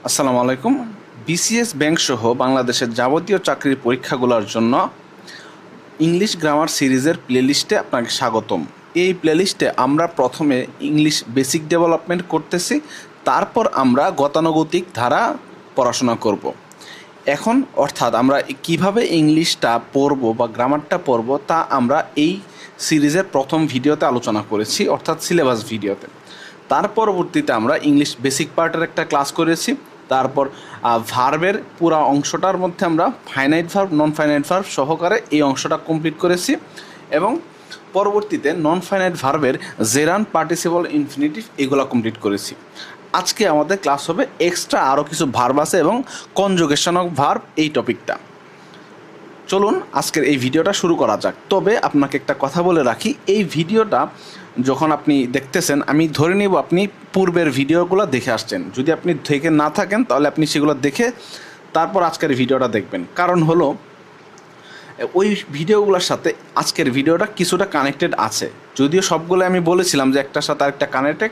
আসসালামু আলাইকুম। BCS bank সহ বাংলাদেশের যাবতীয় চাকরির পরীক্ষাগুলোর জন্য ইংলিশ গ্রামার সিরিজের প্লেলিস্টে আপনাকে স্বাগতম। এই প্লেলিস্টে আমরা প্রথমে ইংলিশ বেসিক ডেভেলপমেন্ট করতেছি, তারপর আমরা গতানুগতিক ধারা পড়াশোনা করব। এখন অর্থাৎ আমরা কিভাবে ইংলিশটা পড়ব বা গ্রামারটা পড়ব তা আমরা এই সিরিজের প্রথম ভিডিওতে আলোচনা করেছি, অর্থাৎ সিলেবাস ভিডিওতে। তার পরবর্তীতে আমরা ইংলিশ বেসিক পার্টের একটা ক্লাস করেছি। তারপর ভার্বের পুরো অংশটার মধ্যে আমরা finite verb, non finite verb সহকারে এই অংশটা কমপ্লিট করেছি এবং পরবর্তীতে নন ফাইনাইট ভার্বের জেরান, পার্টিসিপল, ইনফিনিটিভ এগুলো কমপ্লিট করেছি। আজকে আমাদের ক্লাস হবে এক্সট্রা আরও কিছু ভার্ব আছে এবং কনজুগেশন অফ ভার্ব এই টপিকটা। চলুন আজকের এই ভিডিওটা শুরু করা যাক। তবে আপনাকে একটা কথা বলে রাখি, এই ভিডিওটা যখন আপনি দেখতেছেন আমি ধরে নিব আপনি পূর্বের ভিডিওগুলো দেখে আসছেন। যদি আপনি দেখে না থাকেন তাহলে আপনি সেগুলো দেখে তারপর আজকের ভিডিওটা দেখবেন। কারণ হলো ওই ভিডিওগুলোর সাথে আজকের ভিডিওটা কিছুটা কানেক্টেড আছে, যদিও সবগুলো আমি বলেছিলাম যে একটার সাথে আরেকটা কানেক্টেড,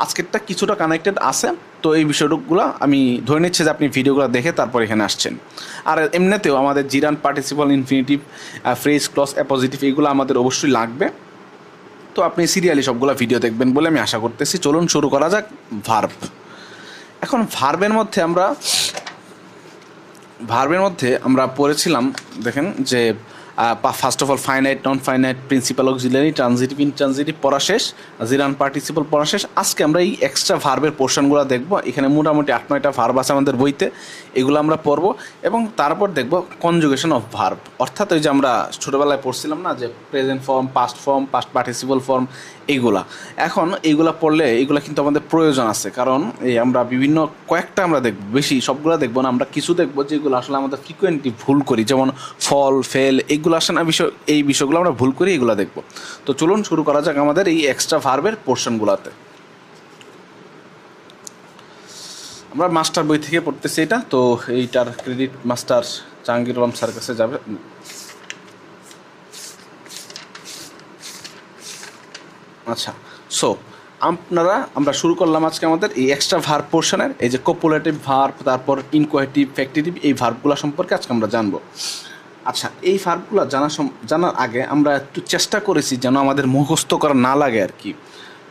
আজকেরটা কিছুটা কানেক্টেড আছে। তো এই বিষয়গুলো আমি ধরে নিচ্ছি যে আপনি ভিডিওগুলো দেখে তারপর এখানে আসছেন। আর এমনিতেও আমাদের gerund, participle, infinitive, phrase, clause, appositive এগুলো আমাদের অবশ্যই লাগবে। তো আপনি সিরিয়ালি সবগুলো ভিডিও দেখবেন বলে আমি আশা করতেছি। চলুন শুরু করা যাক ভার্ব। এখন ভার্বের মধ্যে আমরা পড়েছিলাম, দেখেন যে first of all finite, non finite, principal, auxiliary, transitive, intransitive পড়া শেষ, জিরান, পার্টিসিপল পড়া শেষ। আজকে আমরা এই এক্সট্রা ভার্বের পোর্শনগুলো দেখব। এখানে মোটামুটি 8-9টা ভার্ব আছে আমাদের বইতে, এগুলো আমরা পড়ব এবং তারপর দেখব কনজুগেশন অফ ভার্ব, অর্থাৎ ওই যে আমরা ছোটোবেলায় পড়ছিলাম না যে present form, past participle form এইগুলা। এখন এইগুলা পড়লে এগুলো কিন্তু আমাদের প্রয়োজন আছে, কারণ এই আমরা বিভিন্ন কয়েকটা আমরা দেখব, বেশি সবগুলো দেখব না, আমরা কিছু দেখব যেগুলো আসলে আমাদের ফ্রিকোয়েন্টলি ভুল করি, যেমন ফল, ফেল এগুলো আসে না বিষয়, এই বিষয়গুলো আমরা ভুল করি, এগুলো দেখব। তো চলুন শুরু করা যাক আমাদের এই এক্সট্রা ভার্বের পোর্শনগুলোতে। আমরা মাস্টার বই থেকে পড়তেছি এটা, তো এইটার credit master Jahangir Alam sir কাছে যাবে। আচ্ছা, সো আমরা শুরু করলাম আজকে আমাদের এই এক্সট্রা ভার্ব পোর্শনের। এই যে কোপুলেটিভ ভার্ব, তারপর ইনকোয়েটিভ, ফ্যাক্টিটিভ, এই ভার্বগুলো সম্পর্কে আজকে আমরা জানবো। আচ্ছা, এই ভার্বগুলো জানার আগে আমরা একটু চেষ্টা করেছি যেন আমাদের মুখস্থ করা না লাগে আর কি।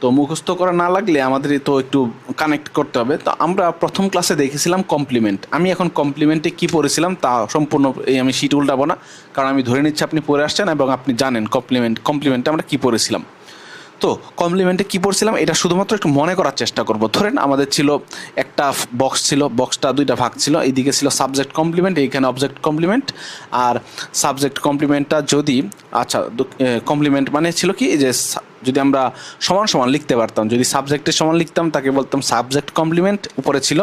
তো মুখস্থ করা না লাগলে আমাদের তো একটু কানেক্ট করতে হবে। তো আমরা প্রথম ক্লাসে দেখেছিলাম কমপ্লিমেন্ট। আমি এখন কমপ্লিমেন্টে কী পড়েছিলাম তা সম্পূর্ণ আমি শিট উল্টাবো না, কারণ আমি ধরে নিচ্ছি আপনি পড়ে আসছেন এবং আপনি জানেন কমপ্লিমেন্টে আমরা কী পড়েছিলাম। তো কমপ্লিমেন্টে কী পড়ছিলাম এটা শুধুমাত্র একটু মনে করার চেষ্টা করব। ধরেন আমাদের ছিল একটা বক্স ছিল, বক্সটা দুইটা ভাগ ছিল, এইদিকে ছিল সাবজেক্ট কমপ্লিমেন্ট, এইখানে অবজেক্ট কমপ্লিমেন্ট। আর সাবজেক্ট কমপ্লিমেন্টটা যদি কমপ্লিমেন্ট মানে ছিল কি যে যদি আমরা সমান সমান লিখতে পারতাম, যদি সাবজেক্টের সমান লিখতাম তাকে বলতাম সাবজেক্ট কমপ্লিমেন্ট, উপরে ছিল।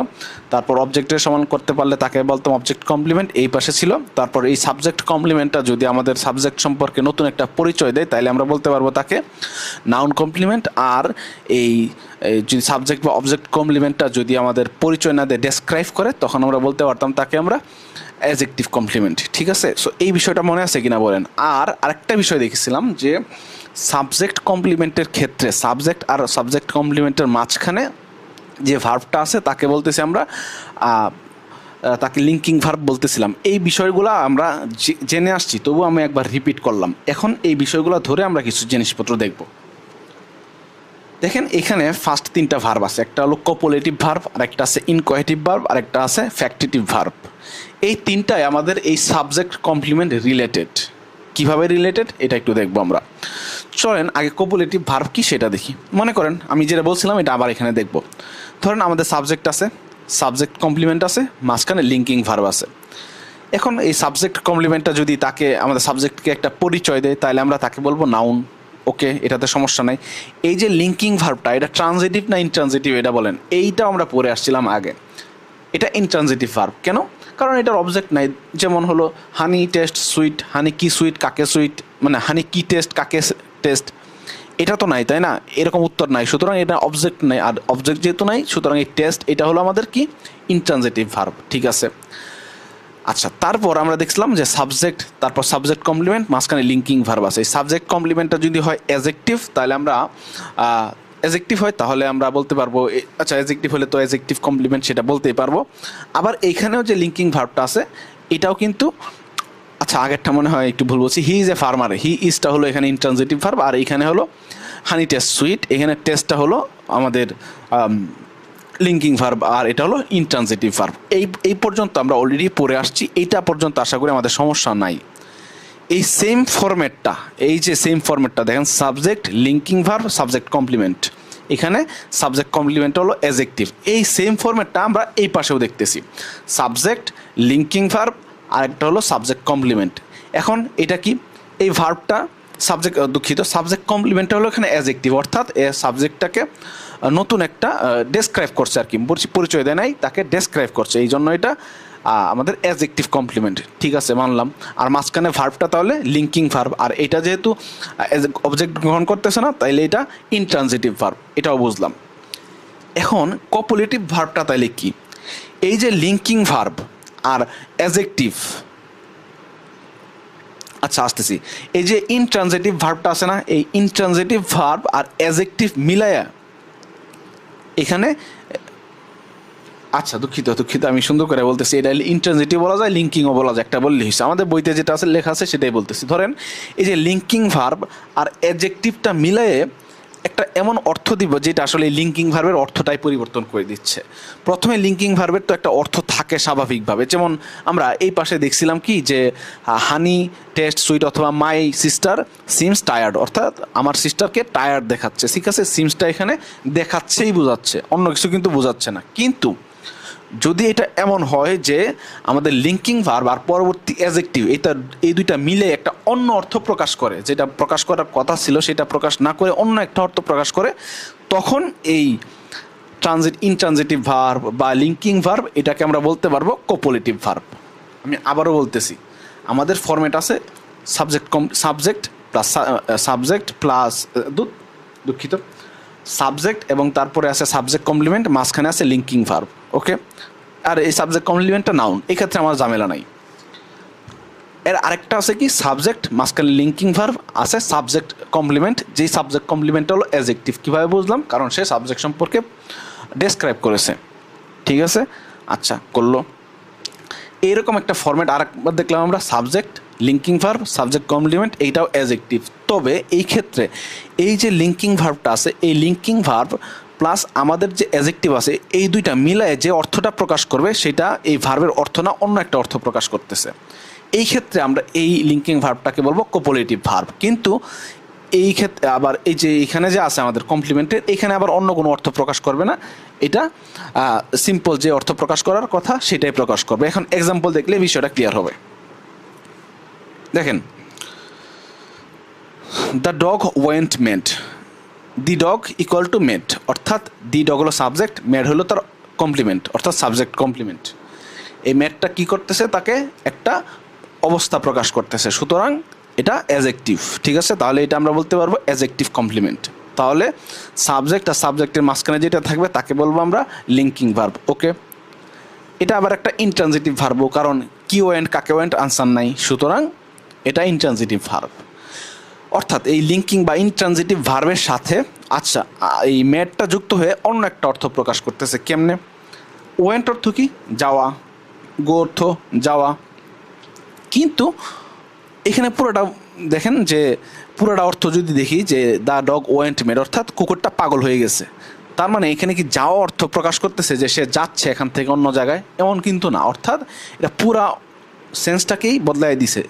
তারপর অবজেক্টের সমান করতে পারলে তাকে বলতাম অবজেক্ট কমপ্লিমেন্ট, এই পাশে ছিল। তারপর এই সাবজেক্ট কমপ্লিমেন্টটা যদি আমাদের সাবজেক্ট সম্পর্কে নতুন একটা পরিচয় দেয় তাহলে আমরা বলতে পারবো তাকে নাউন কমপ্লিমেন্ট। আর এই যদি সাবজেক্ট বা অবজেক্ট কমপ্লিমেন্টটা যদি আমাদের পরিচয় না দেয়, ডেসক্রাইব করে, তখন আমরা বলতে পারতাম তাকে আমরা অ্যাডজেক্টিভ কমপ্লিমেন্ট। ঠিক আছে, সো এই বিষয়টা মনে আছে কিনা বলেন। আর আরেকটা বিষয় দেখেছিলাম যে সাবজেক্ট কমপ্লিমেন্টের ক্ষেত্রে সাবজেক্ট আর সাবজেক্ট কমপ্লিমেন্টের মাঝখানে যে ভার্বটা আছে তাকে বলতেছি আমরা তাকে লিঙ্কিং ভার্ব বলতেছিলাম। এই বিষয়গুলো আমরা জেনে আসছি, তবু আমি একবার রিপিট করলাম। এখন এই বিষয়গুলো ধরে আমরা কিছু জিনিসপত্র দেখব। দেখেন এখানে ফার্স্ট 3টা ভার্ব আছে, একটা হলো কোপুলেটিভ ভার্ব, আরেকটা আছে ইনকোয়েটিভ ভার্ব, আরেকটা আছে ফ্যাক্টিটিভ ভার্ব। এই তিনটায় আমাদের এই সাবজেক্ট কমপ্লিমেন্ট রিলেটেড। কিভাবে রিলেটেড এটা একটু দেখবো আমরা। চলেন আগে কোপুলেটিভ ভার্ব কি সেটা দেখি। মনে করেন আমি যেটা বলছিলাম এটা আবার এখানে দেখব। ধরেন আমাদের সাবজেক্ট আছে, সাবজেক্ট কমপ্লিমেন্ট আছে, মাঝখানে লিঙ্কিং ভার্ব আছে। এখন এই সাবজেক্ট কমপ্লিমেন্টটা যদি তাকে আমাদের সাবজেক্টকে একটা পরিচয় দেয় তাহলে আমরা তাকে বলবো নাউন। ওকে, এটাতে সমস্যা নাই। এই যে লিঙ্কিং ভার্বটা এটা ট্রানজিটিভ না ইনট্রানজিটিভ এটা বলেন, এইটা আমরা পড়ে আসছিলাম আগে। এটা ইনট্রানজিটিভ ভার্ব। কেন? কারণ এটার অবজেক্ট নাই। যেমন হলো হানি টেস্ট সুইট, হানি কি সুইট কাকে সুইট, মানে হানি কি টেস্ট কাকে টেস্ট, এটা তো নাই, তাই না? এরকম উত্তর নাই, সুতরাং এটা অবজেক্ট নাই। আর অবজেক্ট যেহেতু নাই সুতরাং এই টেস্ট এটা হলো আমাদের কি ইনট্রানজিটিভ ভার্ব। ঠিক আছে, আচ্ছা। তারপর আমরা দেখলাম যে সাবজেক্ট, তারপর সাবজেক্ট কমপ্লিমেন্ট, মাঝখানে লিঙ্কিং ভার্ব আছে। এই সাবজেক্ট কমপ্লিমেন্টটা যদি হয় অ্যাডজেক্টিভ তাহলে আমরা অ্যাজেক্টিভ হয় তাহলে আমরা বলতে পারবো আচ্ছা অ্যাজেক্টিভ হলে তো অ্যাজেক্টিভ কমপ্লিমেন্ট সেটা বলতেই পারবো। আবার এইখানেও যে লিঙ্কিং ভার্বটা আছে এটাও কিন্তু আচ্ছা আগেরটা মনে হয় একটু ভুল বলছি, হি ইজ এ ফার্মার, হি ইজটা হলো এখানে ইন্ট্রানজিটিভ ভার্ব, আর এইখানে হলো হানি টেস্ট সুইট, এখানে টেস্টটা হলো আমাদের লিঙ্কিং ভার্ব, আর এটা হলো ইন্ট্রানজিটিভ ভার্ব। এই পর্যন্ত আমরা অলরেডি পড়ে আসছি, এইটা পর্যন্ত আশা করি আমাদের সমস্যা নাই। এই সেম ফরম্যাটটা, এই যে সেম ফরম্যাটটা দেখেন, subject linking verb subject complement, এখানে সাবজেক্ট কমপ্লিমেন্ট হলো অ্যাজেক্টিভ, এই সেম ফরম্যাটটা আমরা এই পাশেও দেখতেছি, সাবজেক্ট লিঙ্কিং ভার্ব আর একটা হলো সাবজেক্ট কমপ্লিমেন্ট। এখন এটা কি, এই ভার্বটা সাবজেক্ট দুঃখিত সাবজেক্ট কমপ্লিমেন্টটা হলো এখানে অ্যাজেক্টিভ, অর্থাৎ এ সাবজেক্টটাকে নতুন একটা ডেসক্রাইব করছে আর কি, পরিচয় দেয় নাই, তাকে ডেসক্রাইব করছে, এই জন্য এটা আমাদের অ্যাজেক্টিভ কমপ্লিমেন্ট। ঠিক আছে, মানলাম। আর মাঝখানে ভার্বটা তাহলে লিঙ্কিং ভার্ব, আর এটা যেহেতু অবজেক্ট গ্রহণ করতেছে না তাইলে এটা ইনট্রানজিটিভ ভার্ব, এটাও বুঝলাম। এখন কপুলেটিভ ভার্বটা তাইলে কি, এই যে লিঙ্কিং ভার্ব আর অ্যাজেক্টিভ, আচ্ছা আসতেছি, এই যে ইনট্রানজিটিভ ভার্বটা আছে না, এই ইনট্রানজিটিভ ভার্ব আর অ্যাজেক্টিভ মিলায়া এখানে, আচ্ছা দুঃখিত আমি সুন্দর করে বলতেছি, এটা ইন্ট্রানজিটিভ বলা যায়, লিঙ্কিংও বলা যায়, একটা বললে হয়েছে, আমাদের বইতে যেটা আছে লেখা আছে সেটাই বলতেছি। ধরেন এই যে লিঙ্কিং ভার্ব আর অ্যাডজেক্টিভটা মিলায়ে একটা এমন অর্থ দিব যেটা আসলে এই লিঙ্কিং ভার্বের অর্থটাই পরিবর্তন করে দিচ্ছে। প্রথমে লিঙ্কিং ভার্বের তো একটা অর্থ থাকে স্বাভাবিকভাবে, যেমন আমরা এই পাশে দেখছিলাম কি যে হানি টেস্ট সুইট অথবা মাই সিস্টার সিমস টায়ার্ড, অর্থাৎ আমার সিস্টারকে টায়ার্ড দেখাচ্ছে, ঠিক আছে, সিমসটা এখানে দেখাচ্ছেই বোঝাচ্ছে, অন্য কিছু কিন্তু বোঝাচ্ছে না। কিন্তু যদি এটা এমন হয় যে আমাদের লিঙ্কিং ভার্ব আর পরবর্তী অ্যাডজেক্টিভ এই দুইটা মিলে একটা অন্য অর্থ প্রকাশ করে, যেটা প্রকাশ করার কথা ছিল সেটা প্রকাশ না করে অন্য একটা অর্থ প্রকাশ করে, তখন এই ইনট্রানজিটিভ ভার্ব বা লিঙ্কিং ভার্ব এটাকে আমরা বলতে পারবো কোপুলেটিভ ভার্ব। আমি আবারও বলতেছি, আমাদের ফরম্যাট আছে সাবজেক্ট প্লাস দুঃখিত সাবজেক্ট এবং তারপরে আছে সাবজেক্ট কমপ্লিমেন্ট, মাঝখানে আছে লিঙ্কিং ভার্ব। ওকে, আর এই সাবজেক্ট কমপ্লিমেন্টটা নাউন, এক্ষেত্রে আমার ঝামেলা নাই। এর আরেকটা আছে কি, সাবজেক্ট মাঝখানে লিঙ্কিং ভার্ব আছে সাবজেক্ট কমপ্লিমেন্ট, যেই সাবজেক্ট কমপ্লিমেন্টটা হলো অ্যাডজেক্টিভ। কীভাবে বুঝলাম, কারণ সে সাবজেক্ট সম্পর্কে ডেসক্রাইব করেছে। ঠিক আছে, আচ্ছা করলো, এইরকম একটা ফরম্যাট আরেকবার দেখলাম আমরা, subject linking verb subject complement, এইটাও অ্যাডজেক্টিভ। তবে এই ক্ষেত্রে এই যে লিঙ্কিং ভার্বটা আছে, এই লিঙ্কিং ভার্ব প্লাস আমাদের যে অ্যাডজেক্টিভ আছে, এই দুইটা মিলায় যে অর্থটা প্রকাশ করবে সেটা এই ভার্বের অর্থ না, অন্য একটা অর্থ প্রকাশ করতেছে। এই ক্ষেত্রে আমরা এই লিঙ্কিং ভার্বটাকে বলবো কোপুলেটিভ ভার্ব। কিন্তু এই ক্ষেত্রে আবার এই যে এখানে যে আছে আমাদের কমপ্লিমেন্টের, এখানে আবার অন্য কোনো অর্থ প্রকাশ করবে না, এটা সিম্পল যে অর্থ প্রকাশ করার কথা সেটাই প্রকাশ করবে। এখন এক্সাম্পল দেখলে বিষয়টা ক্লিয়ার হবে। দেখেন, the dog went made, the dog equal to made, অর্থাৎ দি ডগ হলো সাবজেক্ট, মেড হলো তার কমপ্লিমেন্ট, অর্থাৎ সাবজেক্ট কমপ্লিমেন্ট। এই মেডটা কি করতেছে, তাকে একটা অবস্থা প্রকাশ করতেছে, সুতরাং এটা অ্যাডজেক্টিভ। ঠিক আছে, তাহলে এটা আমরা বলতে পারবো অ্যাডজেক্টিভ কমপ্লিমেন্ট। তাহলে সাবজেক্ট আর সাবজেক্টের মাঝখানে যেটা থাকবে তাকে বলবো আমরা লিঙ্কিং ভার্ব। ওকে, এটা আবার একটা ইনট্রানজিটিভ ভার্ব, কারণ কি ওয়েন্ট কাকে ওয়েন্ট আনসার নাই, সুতরাং এটা ইনট্রানজিটিভ ভার্ব। অর্থাৎ এই লিঙ্কিং বা ইনট্রানজিটিভ ভার্বের সাথে আচ্ছা এই মেডটা যুক্ত হয়ে অন্য একটা অর্থ প্রকাশ করতেছে। কেমনে, ওয়েন্ট অর্থ কি, যাওয়া, গো অর্থ যাওয়া, কিন্তু এখানে পুরোটা দেখেন যে পুরোটা অর্থ যদি দেখি যে দ্য ডগ ওয়েন্ট মেড, অর্থাৎ কুকুরটা পাগল হয়ে গেছে, তার মানে এখানে কি যাওয়া অর্থ প্রকাশ করতেছে যে সে যাচ্ছে এখান থেকে অন্য জায়গায়, এমন কিন্তু না, অর্থাৎ এটা পুরা সেন্সটাকেই বদলাই দিছে।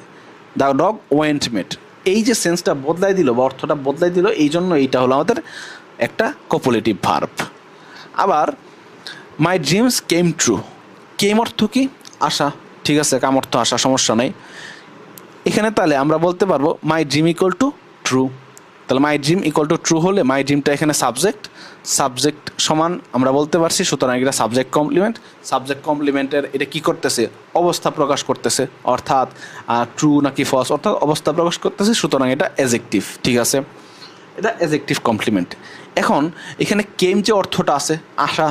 দ্য ডগ ওয়েন্ট মেড, এই যে সেন্সটা বদলাই দিল বা অর্থটা বদলাই দিল, এই জন্য এইটা হলো আমাদের একটা কোপুলেটিভ ভার্ব। আবার মাই ড্রিমস কেম ট্রু, কেম অর্থ কি, আশা, ঠিক আছে, কাম অর্থ আশা, সমস্যা নেই। এখানে তাহলে আমরা বলতে পারবো my dream equal to true, তাহলে my dream equal to true হলে মাই ড্রিমটা এখানে সাবজেক্ট সমান আমরা বলতে পারছি, সুতরাং এটা সাবজেক্ট কমপ্লিমেন্টের এটা কি করতেছে, অবস্থা প্রকাশ করতেছে, অর্থাৎ ট্রু নাকি ফলস, অর্থাৎ অবস্থা প্রকাশ করতেছে, সুতরাং এটা অ্যাডজেক্টিভ। ঠিক আছে, এটা অ্যাডজেক্টিভ কমপ্লিমেন্ট। এখন এখানে কেম যে অর্থটা আছে আশা,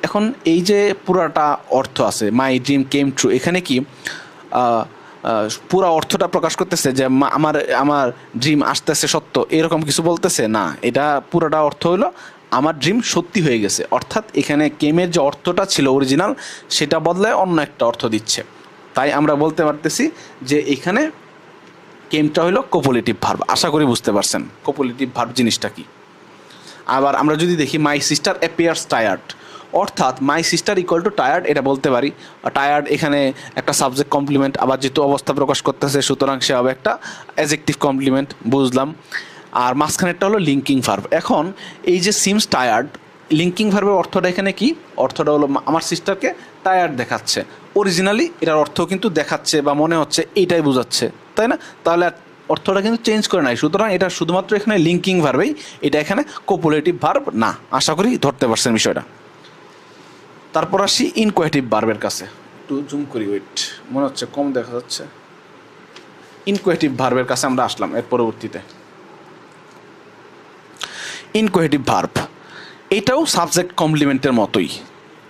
এখন এই যে পুরাটা অর্থ আছে মাই ড্রিম কেম ট্রু, এখানে কি পুরো অর্থটা প্রকাশ করতেছে যে আমার আমার ড্রিম আসতেছে সত্য, এরকম কিছু বলতেছে না। এটা পুরোটা অর্থ হলো আমার ড্রিম সত্যি হয়ে গেছে। অর্থাৎ এখানে কেমের যে অর্থটা ছিল অরিজিনাল, সেটা বদলায় অন্য একটা অর্থ দিচ্ছে। তাই আমরা বলতে পারতেছি যে এখানে কেমটা হলো কোপোলেটিভ ভার্ব। আশা করি বুঝতে পারছেন কোপোলেটিভ ভার্ব জিনিসটা কি। আবার আমরা যদি দেখি মাই সিস্টার অ্যাপিয়ার্স টায়ার্ড, অর্থাৎ my sister equal to tired এটা বলতে পারি। টায়ার্ড এখানে একটা সাবজেক্ট কমপ্লিমেন্ট, আবার যেহেতু অবস্থা প্রকাশ করতেছে সুতরাং সে হবে একটা অ্যাডজেক্টিভ কমপ্লিমেন্ট, বুঝলাম। আর মাঝখানেরটা হলো লিঙ্কিং ভার্ব। এখন এই যে সিমস টায়ার্ড, লিঙ্কিং ভার্বের অর্থটা এখানে কি? অর্থটা হলো আমার সিস্টারকে টায়ার্ড দেখাচ্ছে। অরিজিনালি এটার অর্থ কিন্তু দেখাচ্ছে বা মনে হচ্ছে এইটাই বোঝাচ্ছে, তাই না? তাহলে অর্থটা কিন্তু চেঞ্জ করে নাই, সুতরাং এটা শুধুমাত্র এখানে লিঙ্কিং ভার্বেই, এটা এখানে কোপোলেটিভ ভার্ব না। আশা করি ধরতে পারছেন বিষয়টা। তারপর আসি ইনকোয়েটিভ ভার্বের কাছে, একটু জুম করি, ওয়েট, মনে হচ্ছে কম দেখা যাচ্ছে। ইনকোয়েটিভ ভার্বের কাছে আমরা আসলাম এর পরবর্তীতে। ইনকোয়েটিভ ভার্ব এটাও সাবজেক্ট কমপ্লিমেন্টের মতোই।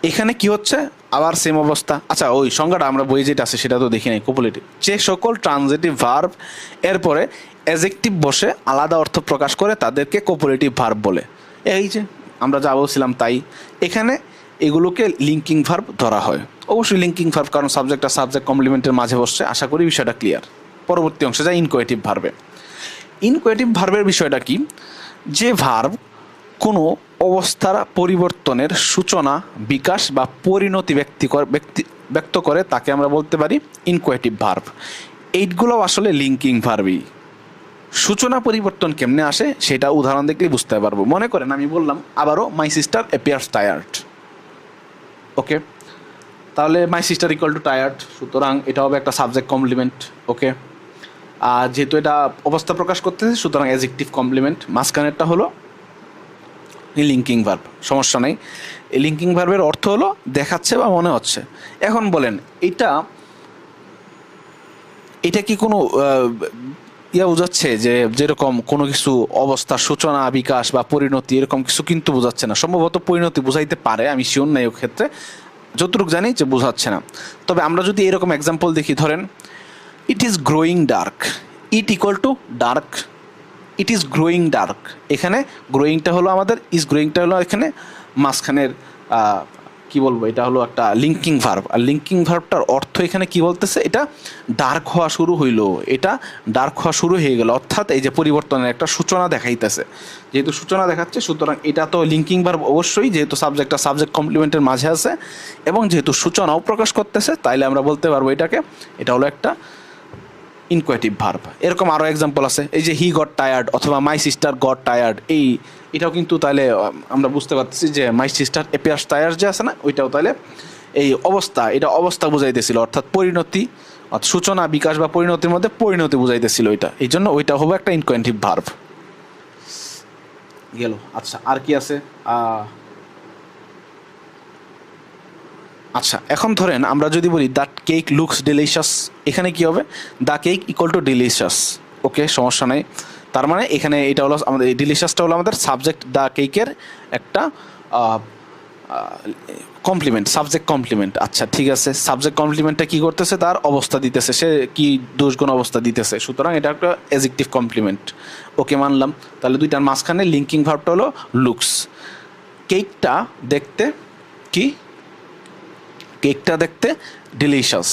এখানে কি হচ্ছে, আবার সেম অবস্থা। আচ্ছা, ওই সংজ্ঞাটা আমরা বই যেটা আছে সেটা তো দেখি নাই। কোপোলেটিভ যে সকল ট্রানজিটিভ ভার্ব এরপরে অ্যাডজেক্টিভ বসে আলাদা অর্থ প্রকাশ করে তাদেরকে কোপোলেটিভ ভার্ব বলে। এই যে আমরা যা বলছিলাম তাই, এখানে এগুলোকে লিঙ্কিং ভার্ব ধরা হয়। অবশ্যই লিঙ্কিং ভার্ব, কারণ সাবজেক্ট আর সাবজেক্ট কমপ্লিমেন্টের মাঝে বসছে। আশা করি বিষয়টা ক্লিয়ার। পরবর্তী অংশে যায় ইনকোয়েটিভ ভার্বে। ইনকোয়েটিভ ভার্বের বিষয়টা কি? যে ভার্ব কোনো অবস্থার পরিবর্তনের সূচনা, বিকাশ বা পরিণতি ব্যক্ত করে তাকে আমরা বলতে পারি ইনকোয়েটিভ ভার্ব। এইগুলো আসলে লিঙ্কিং ভার্বই। সূচনা পরিবর্তন কেমনে আসে সেটা উদাহরণ দেখলেই বুঝতে পারবো। মনে করেন আমি বললাম আবারও মাই সিস্টার অ্যাপিয়ার্স টায়ার্ড, ওকে, তাহলে my sister equal to tired, সুতরাং এটা হবে একটা সাবজেক্ট কমপ্লিমেন্ট, ওকে। আর যেহেতু এটা অবস্থা প্রকাশ করতেছে সুতরাং অ্যাডজেক্টিভ কমপ্লিমেন্ট, মাঝখানেরটা হলো লিঙ্কিং ভার্ব, সমস্যা নেই। এই লিঙ্কিং ভার্বের অর্থ হলো দেখাচ্ছে বা মনে হচ্ছে। এখন বলেন এটা কি কোনো বোঝাচ্ছে যে যেরকম কোনো কিছু অবস্থার সূচনা, বিকাশ বা পরিণতি এরকম কিছু কিন্তু বোঝাচ্ছে না। সম্ভবত পরিণতি বোঝাইতে পারে, আমি শিওর নাই ও ক্ষেত্রে, যতটুকু জানি যে বোঝাচ্ছে না। তবে আমরা যদি এরকম এক্সাম্পল দেখি, ধরেন it is growing dark, it equal to dark, it is growing dark. এখানে গ্রোয়িংটা হলো আমাদের, ইজ গ্রোয়িংটা হলো এখানে মাঝখানের কি বলবো, এটা হলো একটা লিঙ্কিং ভার্ব। আর লিঙ্কিং ভার্বটার অর্থ এখানে কি বলতেছে, এটা ডার্ক হওয়া শুরু হইলো, এটা ডার্ক হওয়া শুরু হয়ে গেল, অর্থাৎ এই যে পরিবর্তনের একটা সূচনা দেখাইতেছে। যেহেতু সূচনা দেখাচ্ছে সুতরাং এটা তো লিঙ্কিং ভার্ব অবশ্যই, যেহেতু সাবজেক্টটা সাবজেক্ট কমপ্লিমেন্টের মাঝে আছে এবং যেহেতু সূচনাও প্রকাশ করতেছে, তাইলে আমরা বলতে পারবো এটা হলো একটা ইনকোয়েটিভ ভার্ব। এরকম আরও এক্সাম্পল আছে, এই যে হি গট টায়ার্ড অথবা মাই সিস্টার গট টায়ার্ড, এটাও কিন্তু তাহলে আমরা বুঝতে পারতেছি যে মাই সিস্টার অ্যাপিয়ার্স টায়ার্ড যে আছে না, ওইটাও তাহলে এই অবস্থা, এটা অবস্থা বুঝাইতেছিল, অর্থাৎ পরিণতি, অর্থাৎ সূচনা, বিকাশ বা পরিণতির মধ্যে পরিণতি বুঝাইতেছিল ওইটা, এই জন্য ওইটা হবে একটা ইনকোয়েটিভ ভার্ব গেল। আচ্ছা, আর কি আছে? আচ্ছা, এখন ধরেন আমরা যদি বলি দ্য কেক লুকস ডিলিশিয়াস, এখানে কি হবে? The cake equal to delicious, okay, সমস্যা নেই। তার মানে এখানে এটা হলো আমাদের, এই ডিলিশিয়াসটা হলো আমাদের সাবজেক্ট দ্য কেকের একটা কমপ্লিমেন্ট, সাবজেক্ট কমপ্লিমেন্ট। আচ্ছা ঠিক আছে, সাবজেক্ট কমপ্লিমেন্টটা কী করতেছে, তার অবস্থা দিতেছে, সে কি দোষগুণ অবস্থা দিতেছে, সুতরাং এটা একটা অ্যাডজেক্টিভ কমপ্লিমেন্ট, ওকে, মানলাম। তাহলে দুইটার মাঝখানে লিঙ্কিং ভার্বটা হলো লুকস। কেকটা দেখতে কি? কেকটা দেখতে ডিলিশিয়াস।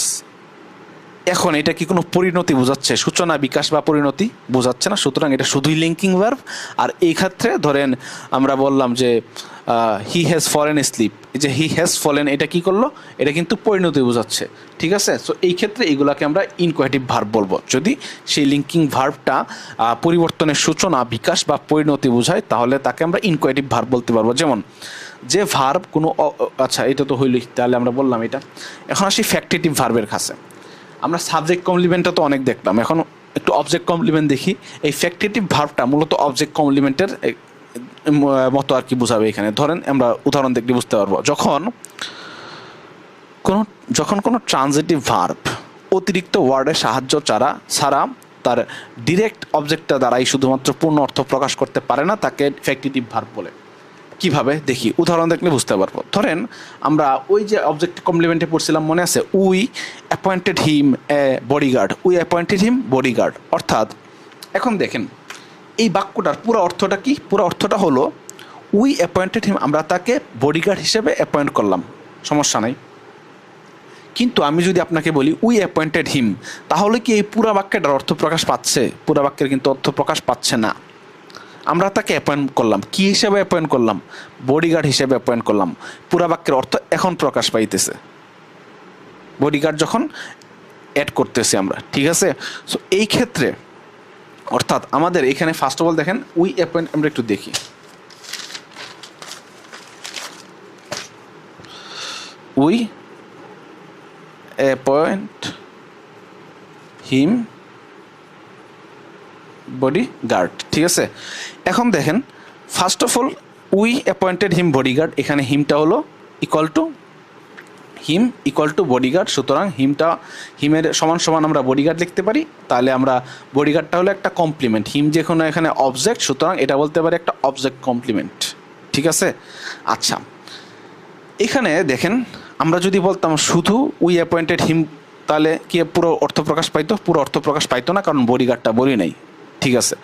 এখন এটা কি কোনো পরিণতি বোঝাচ্ছে, সূচনা, বিকাশ বা পরিণতি বোঝাচ্ছে না, সুতরাং এটা শুধুই লিঙ্কিং ভার্ব। আর এই ক্ষেত্রে ধরেন আমরা বললাম যে হি হ্যাজ ফলেন স্লিপ, এই যে হি হ্যাজ ফলেন এটা কি করলো, এটা কিন্তু পরিণতি বোঝাচ্ছে, ঠিক আছে। সো এই ক্ষেত্রে এইগুলাকে আমরা ইনকোয়েটিভ ভার্ব বলবো, যদি সেই লিঙ্কিং ভার্বটা পরিবর্তনের সূচনা, বিকাশ বা পরিণতি বোঝায় তাহলে তাকে আমরা ইনকোয়েটিভ ভার্ব বলতে পারবো। যেমন যে ভার্ব কোনো, আচ্ছা এটা তো হইলই, তাহলে আমরা বললাম এটা। এখন আসি ফ্যাক্টেটিভ ভার্বের কাছে। আমরা সাবজেক্ট কমপ্লিমেন্টটা তো অনেক দেখলাম, এখন একটু অবজেক্ট কমপ্লিমেন্ট দেখি। এই ফ্যাক্টেটিভ ভার্বটা মূলত অবজেক্ট কমপ্লিমেন্টের মতো আর কি বোঝাবে এখানে। ধরেন আমরা উদাহরণ দেখলে বুঝতে পারবো, যখন কোনো ট্রানজিটিভ ভার্ব অতিরিক্ত ওয়ার্ডের সাহায্য ছাড়া তার ডিরেক্ট অবজেক্টটা দ্বারাই শুধুমাত্র পূর্ণ অর্থ প্রকাশ করতে পারে না, তাকে ফ্যাক্টেটিভ ভার্ব বলে। কিভাবে দেখি, উদাহরণ দেখলে বুঝতে পারবো। ধরেন আমরা ওই যে অবজেক্ট কমপ্লিমেন্টে পড়ছিলাম, মনে আছে, we appointed him A bodyguard, we appointed him bodyguard. অর্থাৎ এখন দেখেন এই বাক্যটার পুরো অর্থটা কি? পুরো অর্থটা হলো উই অ্যাপয়েন্টেড হিম, আমরা তাকে বডিগার্ড হিসেবে অ্যাপয়েন্ট করলাম, সমস্যা নাই। কিন্তু আমি যদি আপনাকে বলি উই অ্যাপয়েন্টেড হিম, তাহলে কি এই পুরো বাক্যটার অর্থ প্রকাশ পাচ্ছে? পুরো বাক্যের কিন্তু অর্থ প্রকাশ পাচ্ছে না। আমরা তাকে অ্যাপয়েন্ট করলাম, কি হিসেবে অ্যাপয়েন্ট করলাম? বডিগার্ড হিসেবে অ্যাপয়েন্ট করলাম। পুরো বাক্যের অর্থ এখন প্রকাশ পাইতেছে বডিগার্ড যখন অ্যাড করতেছি আমরা, ঠিক আছে? সো এই ক্ষেত্রে অর্থাৎ আমাদের এখানে ফার্স্ট অফ অল দেখেন উই অ্যাপয়েন্ট, আমরা একটু দেখি উই অ্যাপয়েন্ট হিম বডিগার্ড, ঠিক আছে? এখন দেখেন first of all we appointed him bodyguard, এখানে হিমটা হলো equal to him equal to bodyguard, সুতরাং হিমের সমান সমান আমরা বডিগার্ড লিখতে পারি। তাহলে আমরা বডিগার্ডটা হলো একটা কমপ্লিমেন্ট, হিম যে কোনো এখানে অবজেক্ট, সুতরাং এটা বলতে পারি একটা অবজেক্ট কমপ্লিমেন্ট, ঠিক আছে? আচ্ছা, এখানে দেখেন আমরা যদি বলতাম শুধু উই অ্যাপয়েন্টেড হিম, তাহলে কি পুরো অর্থ প্রকাশ পাইতো? পুরো অর্থ প্রকাশ পাইতো না, কারণ বডিগার্ডটা বলি নাই, ঠিক আছে?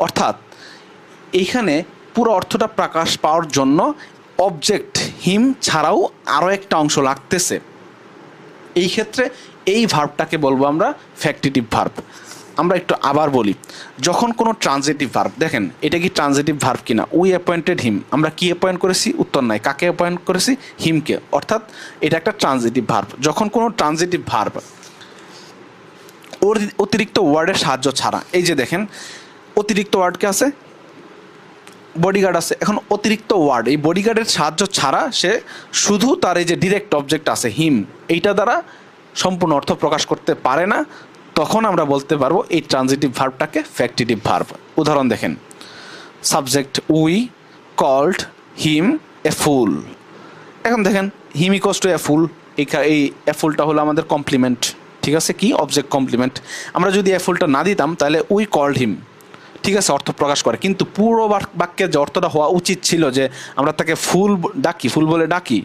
অর্থাৎ এইখানে পুরো অর্থটা প্রকাশ পাওয়ার জন্য অবজেক্ট হিম ছাড়াও আরও একটা অংশ লাগতেছে। এই ক্ষেত্রে এই ভার্বটাকে বলবো আমরা ফ্যাক্টিটিভ ভার্ব। আমরা একটু আবার বলি, যখন কোনো ট্রানজিটিভ ভার্ব, দেখেন এটা কি ট্রানজিটিভ ভার্ব কিনা? উই অ্যাপয়েন্টেড হিম, আমরা কি অ্যাপয়েন্ট করেছি? উত্তর নাই। কাকে অ্যাপয়েন্ট করেছি? হিমকে। অর্থাৎ এটা একটা ট্রানজিটিভ ভার্ব। যখন কোনো ট্রানজিটিভ ভার্ব ওর অতিরিক্ত ওয়ার্ডের সাহায্য ছাড়া, এই যে দেখেন অতিরিক্ত ওয়ার্ডকে আছে, বডিগার্ড আছে, এখন অতিরিক্ত ওয়ার্ড এই বডিগার্ডের সাহায্য ছাড়া সে শুধু তার এই যে ডিরেক্ট অবজেক্ট আছে হিম, এইটা দ্বারা সম্পূর্ণ অর্থ প্রকাশ করতে পারে না, তখন আমরা বলতে পারবো এই ট্রানজিটিভ ভার্বটাকে ফ্যাক্টিটিভ ভার্ব। উদাহরণ দেখেন, সাবজেক্ট উই কল্ড হিম এ ফুল। এখন দেখেন হিম ইকোয়াস টু এ ফুল, এই এ ফুলটা হলো আমাদের কমপ্লিমেন্ট, ঠিক আছে? কি অবজেক্ট কমপ্লিমেন্ট। আমরা যদি এ ফুলটা না দিতাম তাহলে উই কল্ড হিম, ঠিক আছে, অর্থ প্রকাশ করে। কিন্তু পুরো বাক্যের যে অর্থটা হওয়া উচিত ছিল যে আমরা তাকে ফুল ডাকি, ফুল বলে ডাকি,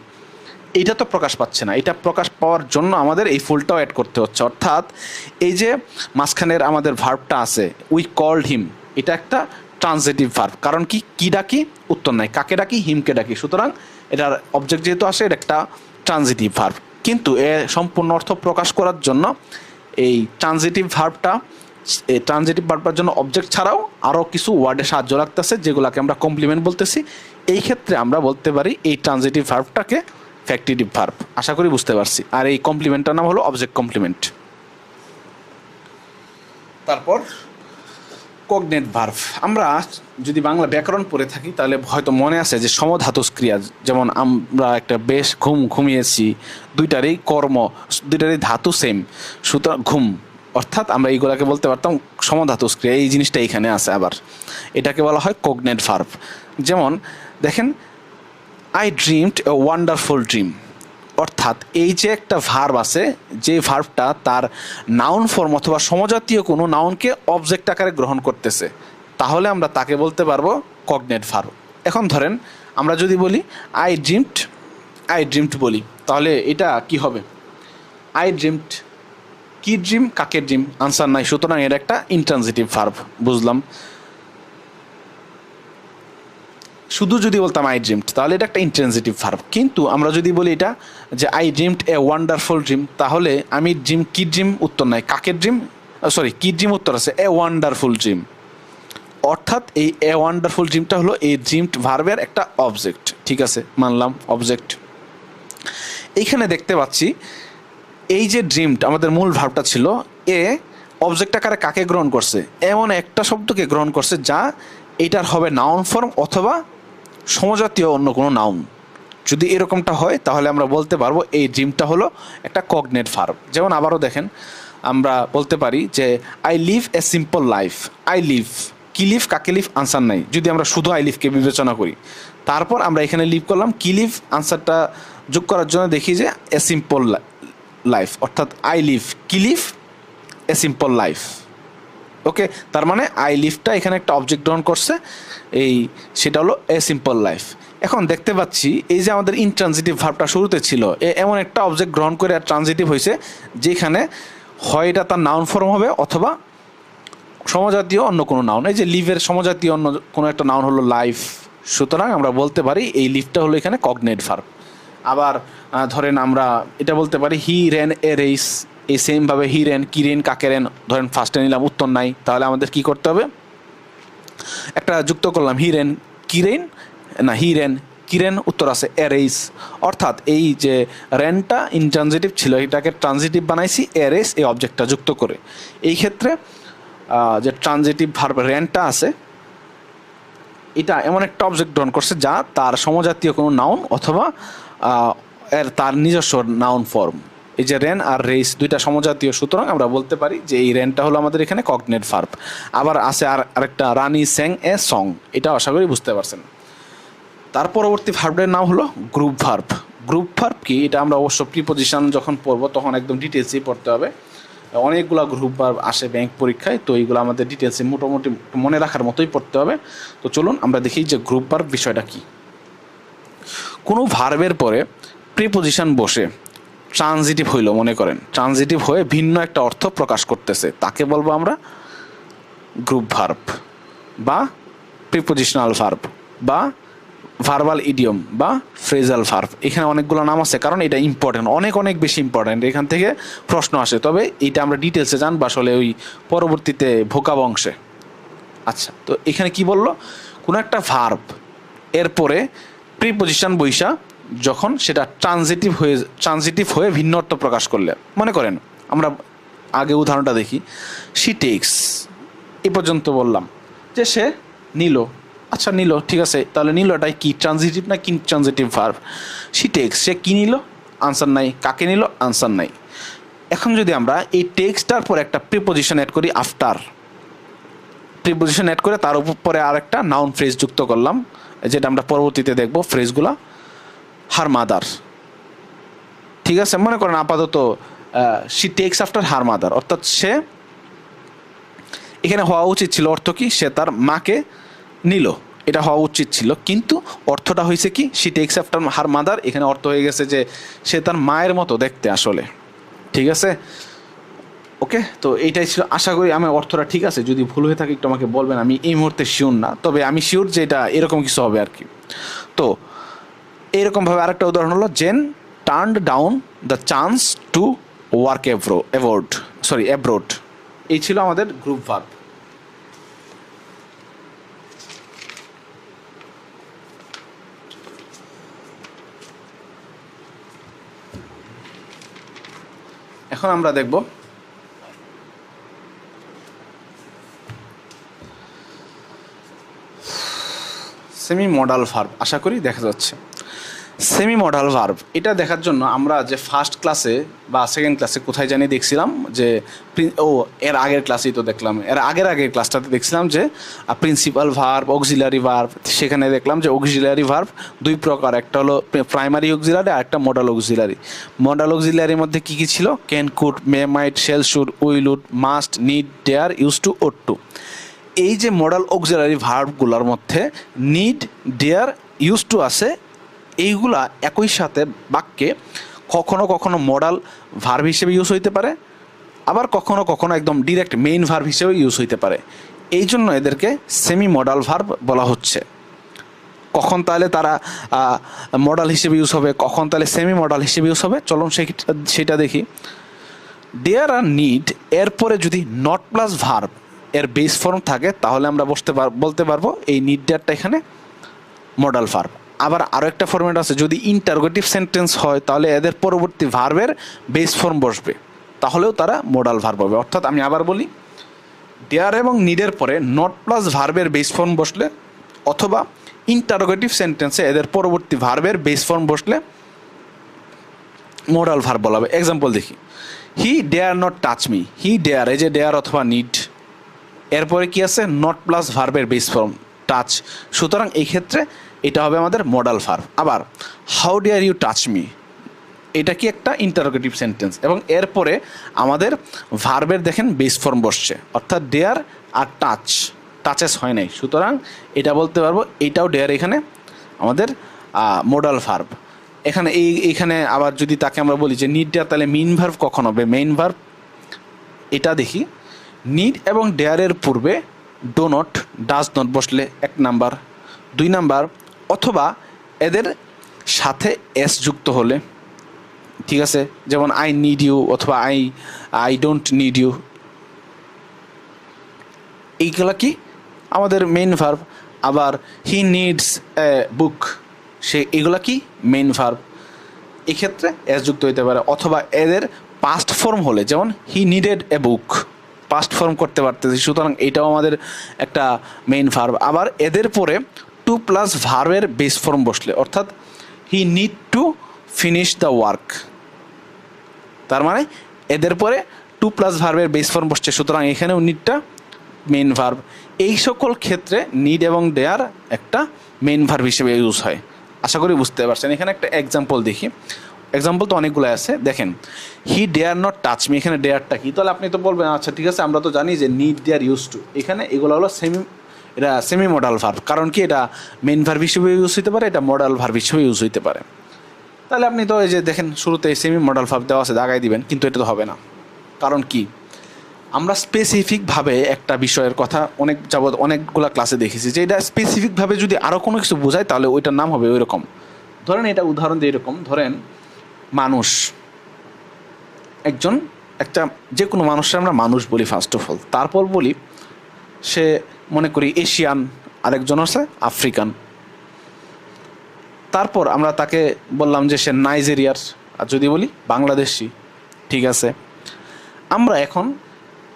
এইটা তো প্রকাশ পাচ্ছে না। এটা প্রকাশ পাওয়ার জন্য আমাদের এই ফুলটাও অ্যাড করতে হচ্ছে। অর্থাৎ এই যে মাঝখানের আমাদের ভার্বটা আছে উই কল্ড হিম, এটা একটা ট্রানজিটিভ ভার্ব। কারণ কি ডাকি? উত্তর নাই। কাকে ডাকি? হিমকে ডাকি। সুতরাং এটার অবজেক্ট যেহেতু আসে, এটা একটা ট্রানজিটিভ ভার্ব। কিন্তু সম্পূর্ণ অর্থ প্রকাশ করার জন্য এই ট্রানজিটিভ ভার্বটার জন্য অবজেক্ট ছাড়াও আরও কিছু ওয়ার্ডের সাহায্য লাগতেছে, যেগুলোকে আমরা কমপ্লিমেন্ট বলতেছি। এই ক্ষেত্রে আমরা বলতে পারি এই ট্রানজিটিভ ভার্বটাকে ফ্যাক্টিটিভ ভার্ব। আশা করি বুঝতে পারছি। আর এই কমপ্লিমেন্টটার নাম হলো অবজেক্ট কমপ্লিমেন্ট। তারপর কগনেট ভার্ব। আমরা যদি বাংলা ব্যাকরণ পড়ে থাকি তাহলে হয়তো মনে আছে যে সমধাতুজ ক্রিয়া, যেমন আমরা একটা বেশ ঘুমিয়েছি, দুইটারই কর্ম, দুইটারই ধাতু সেম, সুতরাং ঘুম, অর্থাৎ আমরা এইগুলাকে বলতে পারতাম সমধাতুজ ক্রিয়া। এই জিনিসটা এখানে আছে। আবার এটাকে বলা হয় কগনেট ভার্ব। যেমন দেখেন, I dreamed a wonderful dream. অর্থাৎ এই যে একটা ভার্ব আছে, যে ভার্বটা তার নাউন ফর্ম অথবা সমজাতীয় কোনো নাউনকে অবজেক্ট আকারে গ্রহণ করতেছে, তাহলে আমরা তাকে বলতে পারবো কগনেট ভার্ব। এখন ধরেন আমরা যদি বলি আই ড্রিমড বলি, তাহলে এটা কি হবে? আই ড্রিমড, কি ড্রিম? কাকে ড্রিম? আনসার নাই, সুতরাং এটা একটা ইনট্রানজিটিভ ভার্ব। বুঝলাম। শুধু যদি বলতাম আই ড্রিমড, তাহলে এটা একটা ইনট্রানজিটিভ ভার্ব। কিন্তু আমরা যদি বলি এটা যে I dreamed a wonderful dream, তাহলে আমি কি ড্রিম? উত্তর নাই। কাকে ড্রিম? কি ড্রিম উত্তর আছে, এ ওয়ান্ডারফুল ড্রিম। অর্থাৎ এই এ ওয়ান্ডারফুল ড্রিমটা হলো এই ড্রিমড ভার্বের একটা অবজেক্ট, ঠিক আছে, মানলাম অবজেক্ট। এইখানে দেখতে পাচ্ছি এই যে ড্রিমড আমাদের মূল ভার্বটা ছিল, এ অবজেক্ট আকারে কাকে গ্রহণ করছে? এমন একটা শব্দকে গ্রহণ করছে যা এটার হবে নাউন ফর্ম অথবা সমজাতীয় অন্য কোনো নাউন। যদি এরকমটা হয় তাহলে আমরা বলতে পারবো এই ড্রিমটা হলো একটা কগনেট ভার্ব। যেমন আবারও দেখেন, আমরা বলতে পারি যে I live a simple life. I live, কি লিভ? কাকে লিভ? আনসার নাই। যদি আমরা শুধু আই লিভকে বিবেচনা করি, তারপর আমরা এখানে লিভ করলাম, কি লিভ? আনসারটা যোগ করার জন্য দেখি যে এ সিম্পল লাইফ, অর্থাৎ আই লিভ, কি live? A simple life. Okay, তার মানে আই লিভটা এখানে একটা অবজেক্ট গ্রহণ করছে, সেটা হলো এ সিম্পল লাইফ। এখন দেখতে পাচ্ছি এই যে আমাদের ইনট্রানজিটিভ ভার্বটা শুরুতে ছিল, এমন একটা অবজেক্ট গ্রহণ করে আর ট্রানজিটিভ হয়েছে যেখানে হয় এটা তার নাউন ফর্ম হবে অথবা সমজাতীয় অন্য কোনো নাউন। এই যে লিভের সমজাতীয় অন্য কোনো একটা নাউন হলো লাইফ, সুতরাং আমরা বলতে পারি এই লিভটা হলো এখানে কগনেট ভার্ব। আবার ধরেন আমরা এটা বলতে পারি হি রেন এ রেস, এই সেমভাবে হি রেন কি রেন কাকে রেন, ধরেন ফার্স্টে নিলাম উত্তর নাই, তাহলে আমাদের কি করতে হবে, একটা যুক্ত করলাম হি রেন কি রেন, না হি রেন কিরেন, উত্তর আছে এরেস। অর্থাৎ এই যে রেনটা ইনট্রানজিটিভ ছিল এটাকে ট্রানজিটিভ বানাইছি এরেস এই অবজেক্টটা যুক্ত করে। এই ক্ষেত্রে যে ট্রানজিটিভ ভার্ব রেনটা আছে এটা এমন একটা অবজেক্ট গ্রহণ করছে যা তার সমজাতীয় কোনো নাউন অথবা তার নিজস্ব নাউন ফর্ম। এই যে রেন আর রেস দুইটা সমজাতীয়, সুতরাং আমরা বলতে পারি যে এই রেনটা হলো আমাদের এখানে কগনেট ভার্ব। আবার আছে আরেকটা রানি স্যাং এ সং, এটা আশা করি বুঝতে পারছেন। তার পরবর্তী ভার্বের নাম হলো গ্রুপ ভার্ব। গ্রুপ ভার্ব কি, এটা আমরা অবশ্য প্রিপোজিশন যখন পড়বো তখন একদম ডিটেলসেই পড়তে হবে। অনেকগুলো গ্রুপ ভার্ব আসে ব্যাংক পরীক্ষায়, তো এইগুলো আমাদের ডিটেলসে মোটামুটি মনে রাখার মতোই পড়তে হবে। তো চলুন আমরা দেখি যে গ্রুপ ভার্ব বিষয়টা কি। কোনো ভার্বের পরে প্রিপোজিশন বসে ট্রানজিটিভ হইল, মনে করেন ট্রানজিটিভ হয়ে ভিন্ন একটা অর্থ প্রকাশ করতেছে, তাকে বলবো আমরা গ্রুপ ভার্ব বা প্রিপোজিশনাল ভার্ব বা ভার্বাল ইডিয়ম বা ফ্রেজাল ভার্ব। এখানে অনেকগুলো নাম আছে কারণ এটা ইম্পর্টেন্ট, অনেক বেশি ইম্পর্টেন্ট, এখান থেকে প্রশ্ন আসে। তবে এটা আমরা ডিটেলসে জানবো আসলে ওই পরবর্তীতে ভোকাব অংশে। আচ্ছা, তো এখানে কি বললো, কোনো একটা ভার্ব এরপরে প্রিপোজিশন বৈশা যখন সেটা ট্রানজিটিভ হয়ে ভিন্ন অর্থ প্রকাশ করলে, মনে করেন আমরা আগে উদাহরণটা দেখি, শি টেক্স, এ পর্যন্ত বললাম যে সে নিল। আচ্ছা নিল, ঠিক আছে, তাহলে নিলটাই কি ট্রানজিটিভ না কি ট্রানজিটিভ ভার্ব? শি টেক্স, সে কি নিল, আনসার নাই, কাকে নিল, আনসার নাই। এখন যদি আমরা এই টেক্সটার পর একটা প্রিপোজিশন অ্যাড করি, আফটার প্রিপোজিশন অ্যাড করে তার উপরে আর একটা নাউন ফ্রেজ যুক্ত করলাম, যেটা আমরা পরবর্তীতে দেখব ফ্রেজগুলা, হার মাদার, ঠিক আছে, মনে করেন আপাতত she takes after her mother, অর্থাৎ সে, এখানে হওয়া উচিত ছিল অর্থ কি, সে তার মাকে নিল, এটা হওয়া উচিত ছিল, কিন্তু অর্থটা হয়েছে কি she takes after her mother, এখানে অর্থ হয়ে গেছে যে সে তার মায়ের মতো দেখতে আসলে, ঠিক আছে। ওকে, তো এইটাই ছিল, আশা করি আমার অর্থটা ঠিক আছে, যদি ভুল হয়ে থাকে একটু আমাকে বলবেন, আমি এই মুহূর্তে শিওর না, তবে আমি শিওর যে এটা এরকম কিছু হবে আর কি। তো এইরকমভাবে আরেকটা উদাহরণ হলো, Jen turned down the chance to work abroad. এই ছিল আমাদের গ্রুপ ভার্ব। এখন আমরা দেখব সেমি মডাল ভার্ব, আশা করি দেখা যাচ্ছে। সেমি মডাল ভার্ব এটা দেখার জন্য আমরা যে ফার্স্ট ক্লাসে বা সেকেন্ড ক্লাসে কোথায় জানি দেখছিলাম যে এর আগের ক্লাসেই তো দেখলাম, এর আগের ক্লাসটাতে দেখছিলাম যে প্রিন্সিপাল ভার্ব, অক্সিলারি ভার্ব। সেখানে দেখলাম যে অক্সিলারি ভার্ব দুই প্রকার, একটা হলো প্রাইমারি অক্সিলারি আর একটা মডাল অক্সিলারি। মডাল অক্সিলারির মধ্যে কী কী ছিল, can, could, may, might, shall, should, will, would, must, need, dare, used to, ought to. এই যে মডাল অক্সিলারি ভার্বগুলোর মধ্যে নিড, ডেয়ার, ইউজ টু আছে, এইগুলা একই সাথে বাক্যে কখনো কখনো মডাল ভার্ব হিসেবে ইউজ হইতে পারে, আবার কখনো কখনো একদম ডিরেক্ট মেইন ভার্ব হিসেবে ইউজ হইতে পারে। এই জন্য এদেরকে সেমি মডাল ভার্ব বলা হচ্ছে। কখন তাহলে তারা মডাল হিসেবে ইউজ হবে, কখন তাহলে সেমি মডাল হিসেবে ইউজ হবে, চলুন সেটা দেখি। ডেয়ার আর নিড এরপরে যদি নট প্লাস ভার্ব এর বেস ফর্ম থাকে তাহলে আমরা বলতে পারবো এই নিড ডেয়ারটা এখানে মডাল ভার্ব। আবার আরও একটা ফর্মেট আছে, যদি ইন্টারোগেটিভ সেন্টেন্স হয় তাহলে এদের পরবর্তী ভার্বের বেস ফর্ম বসবে, তাহলেও তারা মডাল ভার্ব হবে। অর্থাৎ আমি আবার বলি, ডেয়ার এবং নিডের পরে নট প্লাস ভার্বের বেস ফর্ম বসলে অথবা ইন্টারোগেটিভ সেন্টেন্সে এদের পরবর্তী ভার্বের বেস ফর্ম বসলে মডাল ভার্ব বলা হবে। এক্সাম্পল দেখি, he dare not touch me, he dare, এই যে ডেয়ার অথবা নিড, এরপরে কি আছে, নট প্লাস ভার্বের বেস ফর্ম টাচ, সুতরাং এই ক্ষেত্রে এটা হবে আমাদের মডাল ভার্ব। আবার how dare you touch me, এটা কি একটা ইন্টারোগেটিভ সেন্টেন্স এবং এরপরে আমাদের ভার্বের দেখেন বেস ফর্ম বসছে, অর্থাৎ ডেয়ার আর টাচেস হয় নাই, সুতরাং এটা বলতে পারবো এটাও ডেয়ার এখানে আমাদের মোডাল ভার্ব। এইখানে আবার যদি তাকে আমরা বলি যে নিড ডেয়ার, তাহলে মেইন ভার্ব কখন হবে? মেইন ভার্ব এটা দেখি, নিড এবং ডেয়ারের পূর্বে ডো নট, ডাজ নট বসলে 1 নাম্বার। 2 নাম্বার, অথবা এদের সাথে এস যুক্ত হলে, ঠিক আছে, যেমন আই নিড ইউ অথবা আই ডোন্ট নিড ইউ, এইগুলা কি আমাদের মেইন ভার্ব। আবার হি নিডস এ বুক, এগুলা কি মেইন ভার্ব। এক্ষেত্রে এস যুক্ত হইতে পারে। অথবা এদের পাস্ট ফর্ম হলে, যেমন হি নিডেড এ বুক, পাস্ট ফর্ম করতে পারতেছি, সুতরাং এটাও আমাদের একটা মেইন ভার্ব। আবার এদের পরে 2 প্লাস ভার্বের বেস ফর্ম বসলে, অর্থাৎ he need to finish the work, তার মানে এদের পরে 2 প্লাস ভার্বের বেস ফর্ম বসছে, সুতরাং এখানেও নিডটা মেইন ভার্ব। এই সকল ক্ষেত্রে নিড এবং ডেয়ার একটা মেইন ভার্ব হিসেবে ইউজ হয়। আশা করি বুঝতে পারছেন। এখানে একটা এক্সাম্পল দেখি। এক্সাম্পল তো অনেকগুলো আছে, দেখেন হি ডেয়ার নট টাচ মি, এখানে ডেয়ারটা কি? তাহলে আপনি তো বলবেন আচ্ছা ঠিক আছে, আমরা তো জানি যে নিড ডেয়ার ইউজ টু, এখানে এগুলো হলো এটা সেমি মডাল ভার্ব। কারণ কি, এটা মেইন ভার্ব হিসেবে ইউজ হতে পারে, এটা মডাল ভার্ব হিসেবে ইউজ হতে পারে। তাহলে আপনি তো এই যে দেখেন শুরুতে সেমি মডাল ভার্ব দেওয়া আছে, দাগাই দিবেন, কিন্তু এটা তো হবে না। কারণ কি, আমরা স্পেসিফিকভাবে একটা বিষয়ের কথা অনেকগুলা ক্লাসে দেখেছি যে এটা স্পেসিফিকভাবে যদি আরও কোনো কিছু বোঝায় তাহলে ওইটার নাম হবে ওই রকম। ধরেন এটা উদাহরণ দিয়ে এরকম, ধরেন মানুষ, একটা যে কোনো মানুষের আমরা মানুষ বলি ফার্স্ট অফ অল, তারপর বলি সে মনে করি এশিয়ান, আরেকজন আছে আফ্রিকান, তারপর আমরা তাকে বললাম যে সে নাইজেরিয়ার, আর যদি বলি বাংলাদেশি, ঠিক আছে। আমরা এখন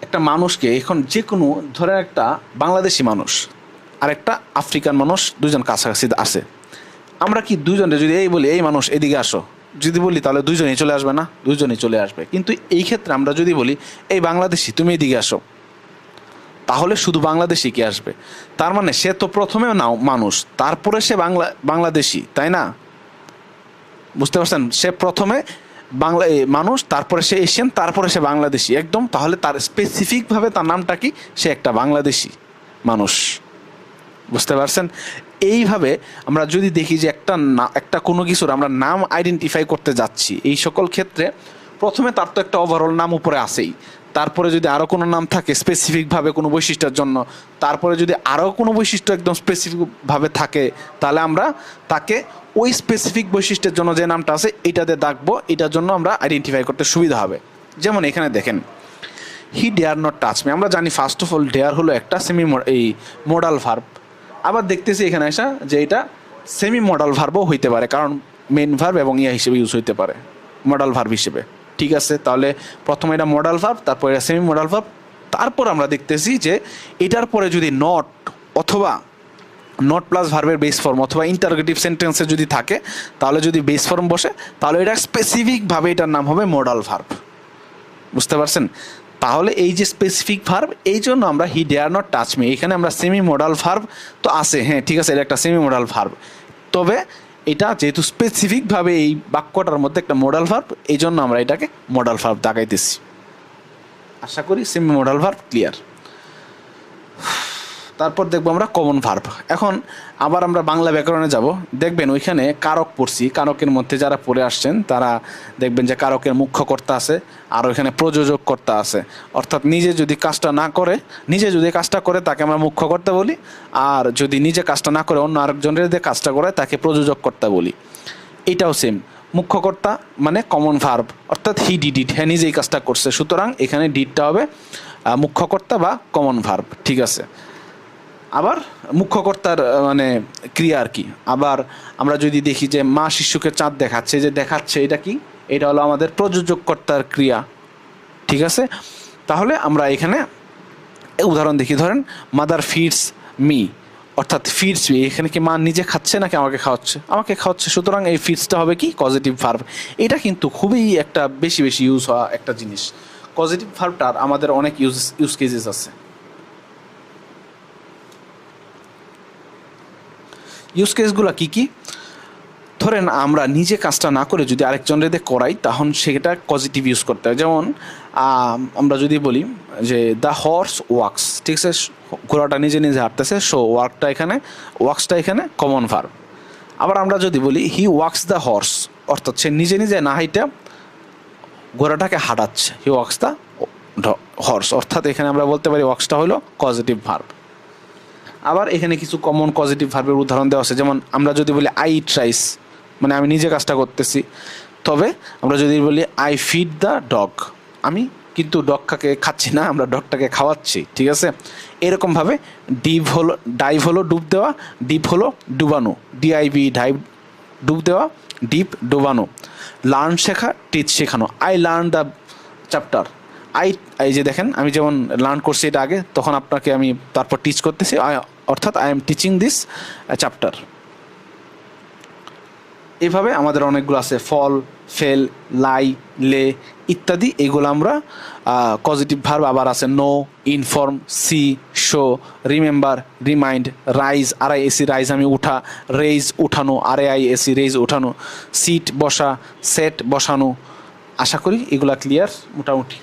একটা মানুষকে এখন যে কোনো, ধরেন একটা বাংলাদেশি মানুষ আর একটা আফ্রিকান মানুষ, দুজন কাছাকাছি আছে, আমরা কি দুজনে যদি এই বলি এই মানুষ এদিকে আসো যদি বলি, তাহলে দুজনেই চলে আসবে না? দুজনেই চলে আসবে। কিন্তু এই ক্ষেত্রে আমরা যদি বলি এই বাংলাদেশি তুমি এদিকে আসো, তাহলে শুধু বাংলাদেশি কে আসবে? তার মানে সে তো প্রথমে মানুষ, তারপরে সে বাংলাদেশি, তাই না? বুঝতে পারছেন? সে প্রথমে মানুষ, তারপরে সে এশিয়ান, তারপরে সে বাংলাদেশি একদম। তাহলে তার স্পেসিফিকভাবে তার নামটা কি? সে একটা বাংলাদেশি মানুষ। বুঝতে পারছেন? এইভাবে আমরা যদি দেখি যে একটা কোনো কিছুর আমরা নাম আইডেন্টিফাই করতে যাচ্ছি, এই সকল ক্ষেত্রে প্রথমে তার তো একটা ওভারঅল নাম উপরে আসেই, তারপরে যদি আরও কোনো নাম থাকে স্পেসিফিকভাবে কোনো বৈশিষ্ট্যের জন্য, তারপরে যদি আরও কোনো বৈশিষ্ট্য একদম স্পেসিফিকভাবে থাকে, তাহলে আমরা তাকে ওই স্পেসিফিক বৈশিষ্ট্যের জন্য যে নামটা আছে এটাতে ডাকবো, এটার জন্য আমরা আইডেন্টিফাই করতে সুবিধা হবে। যেমন এখানে দেখেন হি ডেয়ার নট টাচ মি, আমরা জানি ফার্স্ট অফ অল ডেয়ার হলো একটা মডাল ভার্ব। আবার দেখতেছি এখানে আসা যে এটা সেমি মডাল ভার্বও হইতে পারে, কারণ মেন ভার্ব এবং হিসেবে ইউজ হইতে পারে মডাল ভার্ব হিসেবে, ঠিক আছে। তাহলে প্রথমে এটা মডাল ভার্ব, তারপর এটা সেমি মডাল ভার্ব, তারপর আমরা দেখতেছি যে এটার পরে যদি নট অথবা নট প্লাস ভার্বের বেস ফর্ম অথবা ইন্টারোগেটিভ সেন্টেন্সে যদি থাকে, তাহলে যদি বেস ফর্ম বসে তাহলে এটা স্পেসিফিকভাবে এটার নাম হবে মডাল ভার্ব। বুঝতে পারছেন? তাহলে এই যে স্পেসিফিক ভার্ব, এই জন্য আমরা হি ডেয়ার নট টাচ মি, এখানে আমরা সেমি মডাল ভার্ব তো আছে, হ্যাঁ ঠিক আছে, এটা একটা সেমি মডাল ভার্ব, তবে এটা যেহেতু স্পেসিফিকভাবে এই বাক্যটার মধ্যে একটা মডাল ভার্ব, এই জন্য আমরা এটাকে মডাল ভার্ব দাগাইতেছি। আশা করি সেমি মডাল ভার্ব ক্লিয়ার। তারপর দেখবো আমরা কমন ভার্ব। এখন আবার আমরা বাংলা ব্যাকরণে যাব, দেখবেন ওইখানে কারক পড়ছি, কারকের মধ্যে যারা পড়ে আসছেন তারা দেখবেন যে কারকের মুখ্য কর্তা আছে, আর ওইখানে প্রযোজক কর্তা আছে। অর্থাৎ নিজে যদি কাজটা করে তাকে আমরা মুখ্য কর্তা বলি, আর যদি নিজে কাজটা না করে অন্য আরেকজনের যে কাজটা করে তাকে প্রযোজক কর্তা বলি। এটাও সেম, মুখ্য কর্তা মানে কমন ভার্ব, অর্থাৎ হি ডিড ইট, হ্যাঁ নিজেই কাজটা করছে, সুতরাং এখানে ডিডটা হবে মুখ্য কর্তা বা কমন ভার্ব, ঠিক আছে। আবার মুখ্যকর্তার মানে ক্রিয়া আর কি। আবার আমরা যদি দেখি যে মা শিশুকে চাঁদ দেখাচ্ছে, যে দেখাচ্ছে এটা কি? এটা হলো আমাদের প্রযোজক কর্তার ক্রিয়া, ঠিক আছে। তাহলে আমরা এখানে উদাহরণ দেখি, ধরেন মাদার ফিডস মি, অর্থাৎ ফিডস মি, এখানে কি মা নিজে খাচ্ছে নাকি আমাকে খাওয়াচ্ছে? আমাকে খাওয়াচ্ছে, সুতরাং এই ফিডসটা হবে কি? Positive verb. এটা কিন্তু খুবই একটা বেশি ইউজ হওয়া একটা জিনিস। পজিটিভ ভার্বটার আমাদের অনেক ইউজ কেসেস আছে। ইউজ কেসগুলো কী কী? ধরেন আমরা নিজে কাজটা না করে যদি আরেকজনের দিয়ে করাই, তখন সেটা পজিটিভ ইউজ করতে হয়। যেমন আমরা যদি বলি যে দ্য হর্স ওয়াক্স, ঠিক আছে, ঘোড়াটা নিজে হাঁটতেছে, সো ওয়ার্কসটা এখানে কমন ভার্ব। আবার আমরা যদি বলি হি ওয়াক্স দ্য হর্স, অর্থাৎ সে নিজে নিজে না হাইটা ঘোড়াটাকে হাঁটাচ্ছে, হি ওয়াক্স দ্য হর্স, অর্থাৎ এখানে আমরা বলতে পারি ওয়াক্সটা হলো পজিটিভ ভার্ব। আবার এখানে কিছু কমন পজিটিভ ভার্বের উদাহরণ দেওয়া আছে, যেমন আমরা যদি বলি আই ইট রাইস, মানে আমি নিজে কাজটা করতেছি। তবে আমরা যদি বলি আই ফিড দ্য ডগ, আমি কিন্তু ডগটাকে খাচ্ছি না, আমরা ডগটাকে খাওয়াচ্ছি, ঠিক আছে। এরকমভাবে ডাইভ হলো ডুব দেওয়া, ডিপ হলো ডুবানো, ডিআইবি ডাইভ ডুব দেওয়া, ডিপ ডুবানো। লার্ন শেখা, টিচ শেখানো, আই লার্ন দ্য চ্যাপ্টার, এই যে দেখেন আমি যেমন লার্ন করছি এটা আগে, তখন আপনাকে আমি তারপর টিচ করতেছি, অর্থাৎ I am teaching this chapter. এইভাবে আমাদের অনেকগুলো আছে, ফল, ফেল, লাই, লে ইত্যাদি, এগুলো আমরা পজিটিভ ভার্ব। আবার আছে know, inform, see, show, remember, remind, rise, RISE rise আমি উঠা, রেইজ উঠানো, আরআইএসি রেইজ উঠানো, সিট বসা, সেট বসানো। আশা করি এগুলা ক্লিয়ার মোটামুটি।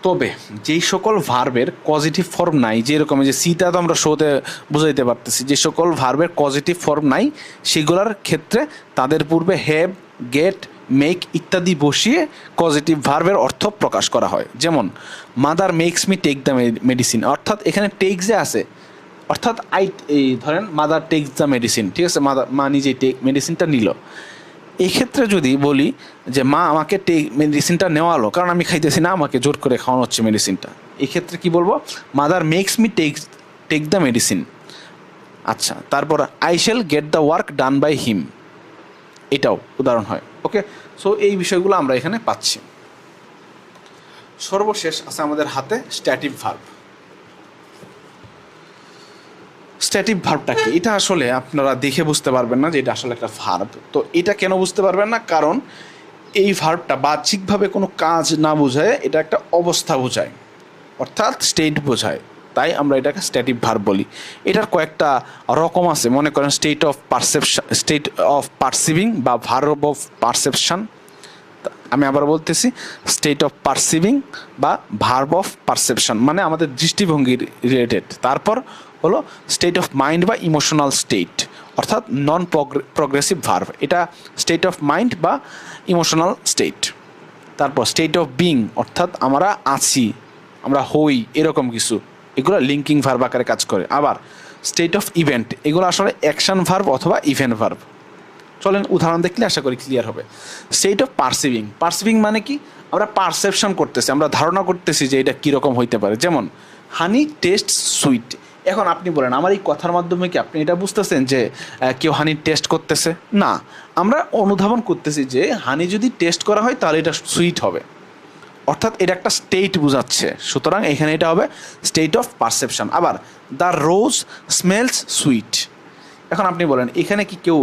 তবে যেই সকল ভার্বের পজিটিভ ফর্ম নাই, যেরকম যে সিটা তো আমরা শোতে বুঝাইতে পারতেছি, যে সকল ভার্বের পজিটিভ ফর্ম নাই সেগুলোর ক্ষেত্রে তাদের পূর্বে হ্যাভ, গেট, মেক ইত্যাদি বসিয়ে পজিটিভ ভার্বের অর্থ প্রকাশ করা হয়। যেমন mother makes me take the medicine, অর্থাৎ এখানে টেক যে আছে, অর্থাৎ এই ধরেন মাদার টেক্স দ্য মেডিসিন, ঠিক আছে, মা নিজেই মেডিসিনটা নিল। এই ক্ষেত্রে যদি বলি যে মা আমাকে মেডিসিনটা নেওয়ালো, কারণ আমি খাইতেছি না, আমাকে জোর করে খাওয়ানো হচ্ছে মেডিসিনটা, এই ক্ষেত্রে কি বলবো, mother makes me take the medicine. আচ্ছা, তারপর I shall get the work done by him, এটাও উদাহরণ হয়। ওকে, সো এই বিষয়গুলো আমরা এখানে পাচ্ছি। সর্বশেষ আছে আমাদের হাতে স্ট্যাটিভ ভার্ব। স্ট্যাটিভ ভার্বটা কি, এটা আসলে আপনারা দেখে বুঝতে পারবেন না যে এটা আসলে একটা ভার্ব। তো এটা কেন বুঝতে পারবেন না, কারণ এই ভার্বটা বাহ্যিকভাবে কোনো কাজ না বোঝায়, এটা একটা অবস্থা বোঝায়, অর্থাৎ স্টেট বোঝায়, তাই আমরা এটাকে স্ট্যাটিভ ভার্ব বলি। এটার কয়েকটা রকম আছে, মনে করেন state of perception, state of perceiving বা ভার্ব অফ পারসেপশন। আমি আবার বলতেছি, স্টেট অফ পারসিভিং বা ভার্ব অফ পারসেপশন, মানে আমাদের দৃষ্টিভঙ্গির রিলেটেড। তারপর হলো স্টেট অফ মাইন্ড বা ইমোশনাল স্টেট, অর্থাৎ নন প্রগ্রেসিভ ভার্ব, এটা স্টেট অফ মাইন্ড বা ইমোশনাল স্টেট। তারপর স্টেট অফ বিং, অর্থাৎ আমরা আছি, আমরা হই, এরকম কিছু, এগুলো লিঙ্কিং ভার্ব আকারে কাজ করে। আবার স্টেট অফ ইভেন্ট, এগুলো আসলে অ্যাকশন ভার্ব অথবা ইভেন্ট ভার্ব। চলেন উদাহরণ দেখলে আশা করি ক্লিয়ার হবে। স্টেট অফ পারসিভিং, পারসিভিং মানে কি, আমরা পারসেপশন করতেছি, আমরা ধারণা করতেছি যে এটা কীরকম হইতে পারে। যেমন হানি টেস্ট সুইট, এখন আপনি বলেন আমার এই কথার মাধ্যমে কি আপনি এটা বুঝতেছেন যে কেউ হানি টেস্ট করতেছে? না, আমরা অনুধাবন করতেছি যে হানি যদি টেস্ট করা হয় তাহলে এটা সুইট হবে, অর্থাৎ এটা একটা স্টেট বোঝাচ্ছে। সুতরাং এখানে এটা হবে স্টেট অফ পারসেপশন। আবার দ্য রোজ স্মেলস সুইট, এখন আপনি বলেন এখানে কি কেউ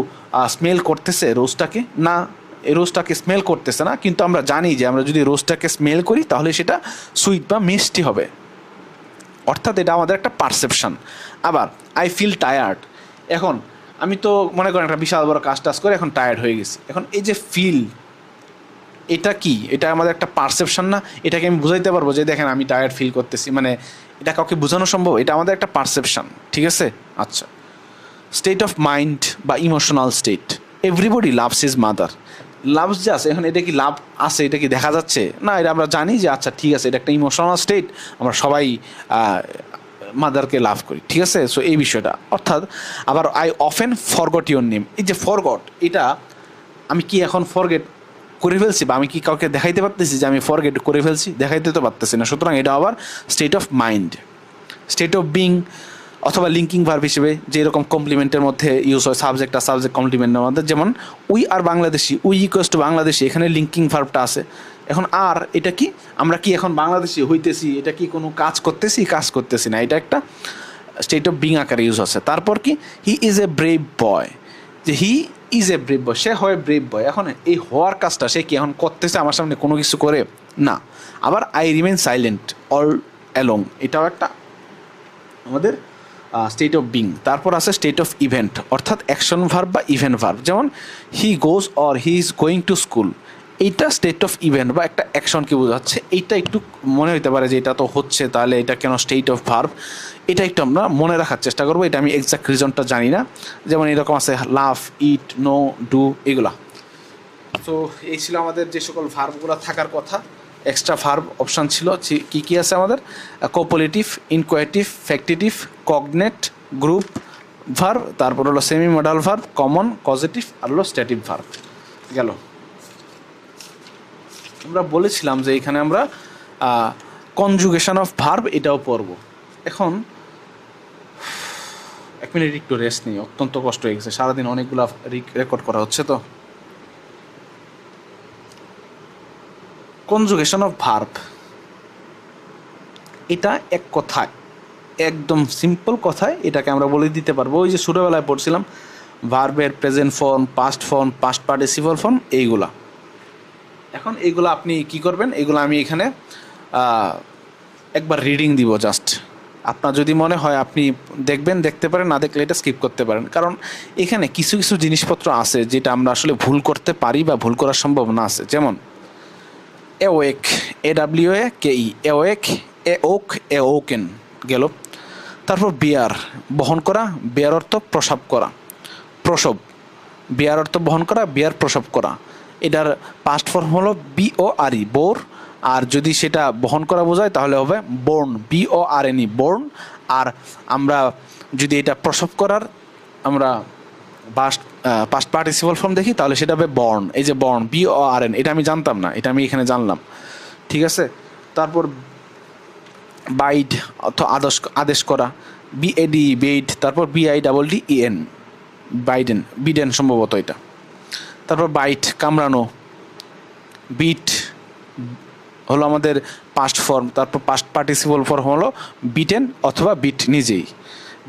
স্মেল করতেছে রোজটাকে? না, এই রোজটাকে স্মেল করতেছে না, কিন্তু আমরা জানি যে আমরা যদি রোজটাকে স্মেল করি তাহলে সেটা সুইট বা মিষ্টি হবে, অর্থাৎ এটা আমাদের একটা পারসেপশন। আবার আই ফিল টায়ার্ড, এখন আমি তো মনে করেন একটা বিশাল বড় কাজ টাজ করে এখন টায়ার্ড হয়ে গেছি, এখন এই যে ফিল, এটা কি, এটা আমাদের একটা পারসেপশন না? এটাকে আমি বুঝাইতে পারবো যে দেখেন আমি টায়ার্ড ফিল করতেছি, মানে এটা কাউকে বোঝানো সম্ভব? এটা আমাদের একটা পারসেপশন, ঠিক আছে। আচ্ছা, স্টেট অফ মাইন্ড বা emotional state, everybody loves his mother, loves যে আছে, এখন এটা কি লাভ আছে, এটা কি দেখা যাচ্ছে? না, এটা আমরা জানি যে আচ্ছা ঠিক আছে, এটা একটা ইমোশনাল স্টেট, আমরা সবাই মাদারকে লাভ করি, ঠিক আছে। সো এই বিষয়টা, অর্থাৎ আবার I often forgot your name, এই যে ফরগট, এটা আমি কি এখন ফরগেট করে ফেলছি, বা আমি কি কাউকে দেখাইতে পারতেছি যে আমি ফরগেট করে ফেলছি? দেখাইতে তো পারতেছি না। সুতরাং এটা আবার state of mind. State of being অথবা লিঙ্কিং ভার্ব হিসেবে যেরকম কমপ্লিমেন্টের মধ্যে ইউজ হয়, সাবজেক্ট আর সাবজেক্ট কমপ্লিমেন্টের মধ্যে, যেমন we are Bangladeshi, we equals to Bangladeshi, এখানে লিঙ্কিং ভার্বটা আছে। এখন আর এটা কি, আমরা কি এখন বাংলাদেশি হইতেছি, এটা কি কোনো কাজ করতেছি? কাজ করতেছি না, এটা একটা স্টেট অফ বিং আকারে ইউজ আছে। তারপর কি, হি ইজ এ ব্রেভ বয়, যে হি ইজ এ ব্রেভ বয়, সে হয় ব্রেভ বয়, এখন এই হওয়ার কাজটা সে কি এখন করতেছে আমার সামনে কোনো কিছু করে? না। আবার I remain silent all along, এটাও একটা আমাদের স্টেট অফ বিং। তারপর আছে স্টেট অফ ইভেন্ট, অর্থাৎ অ্যাকশন ভার্ব বা ইভেন্ট ভার্ব, যেমন he goes or he is going to school, এইটা স্টেট অফ ইভেন্ট বা একটা অ্যাকশনকে বোঝাচ্ছে। এইটা একটু মনে হতে পারে যে এটা তো হচ্ছে, তাহলে এটা কেন স্টেট অফ ভার্ব, এটা একটু আমরা মনে রাখার চেষ্টা করবো। এটা আমি এক্সাক্ট রিজনটা জানি না, যেমন এরকম আছে লাভ, ইট, নো, ডু, এগুলা। তো এই ছিল আমাদের যে সকল ভার্বগুলো থাকার কথা। এক্সট্রা ভার্ব অপশান ছিল কী কী আছে আমাদের? Copulative, inchoative, factitive, cognate, group verb, তারপর হলো semi modal verb, common, positive, আর হলো স্ট্যাটিভ ভার্ব। গেল। আমরা বলেছিলাম যে এখানে আমরা কনজুগেশন অফ ভার্ব এটাও পড়ব। এখন 1 মিনিট একটু রেস্ট নিই, অত্যন্ত কষ্ট হয়ে গেছে, সারাদিন অনেকগুলো রেকর্ড করা হচ্ছে। তো কনজুগেশন অফ ভার্ব এটা এক কথায়, একদম সিম্পল কথায় এটাকে আমরা বলে দিতে পারবো। ওই যে ছোটোবেলায় পড়ছিলাম ভার্বের present form, past form, past participle form, এইগুলা। এখন এইগুলো আপনি কি করবেন, এগুলো আমি এখানে একবার রিডিং দিব জাস্ট। আপনার যদি মনে হয় আপনি দেখবেন, দেখতে পারেন, না দেখলে এটা স্কিপ করতে পারেন, কারণ এখানে কিছু কিছু জিনিসপত্র আছে যেটা আমরা আসলে ভুল করতে পারি বা ভুল করার সম্ভাবনা আছে। যেমন এওয়েক, AWAKE, এওয়েক, ওক, ওকেন গেল। তারপর বিয়ার, বহন করা, বিয়ার অর্থ প্রসব করা, প্রসব, বিয়ার অর্থ বহন করা, বিয়ার প্রসব করা। এটার পাস্ট ফর্ম হলো BORE, বোর। আর যদি সেটা বহন করা বোঝায় তাহলে হবে বোর্ন, BORNE, বোর্ন। আর আমরা যদি এটা প্রসব করার আমরা পাস্ট পার্টিসিপল ফর্ম দেখি তাহলে সেটা হবে বর্ন। এই যে বর্ন, BORN, এটা আমি জানতাম না, এটা আমি এখানে জানলাম। ঠিক আছে। তারপর বাইড অর্থ আদেশ করা, BAD, বেইড। তারপর BIDDEN, বাইডেন, বিডেন সম্ভবত এটা। তারপর বাইট, কামড়ানো। বিট হলো আমাদের পাস্ট ফর্ম, তারপর পাস্ট পার্টিসিপল ফর্ম হলো বিটেন অথবা বিট নিজেই।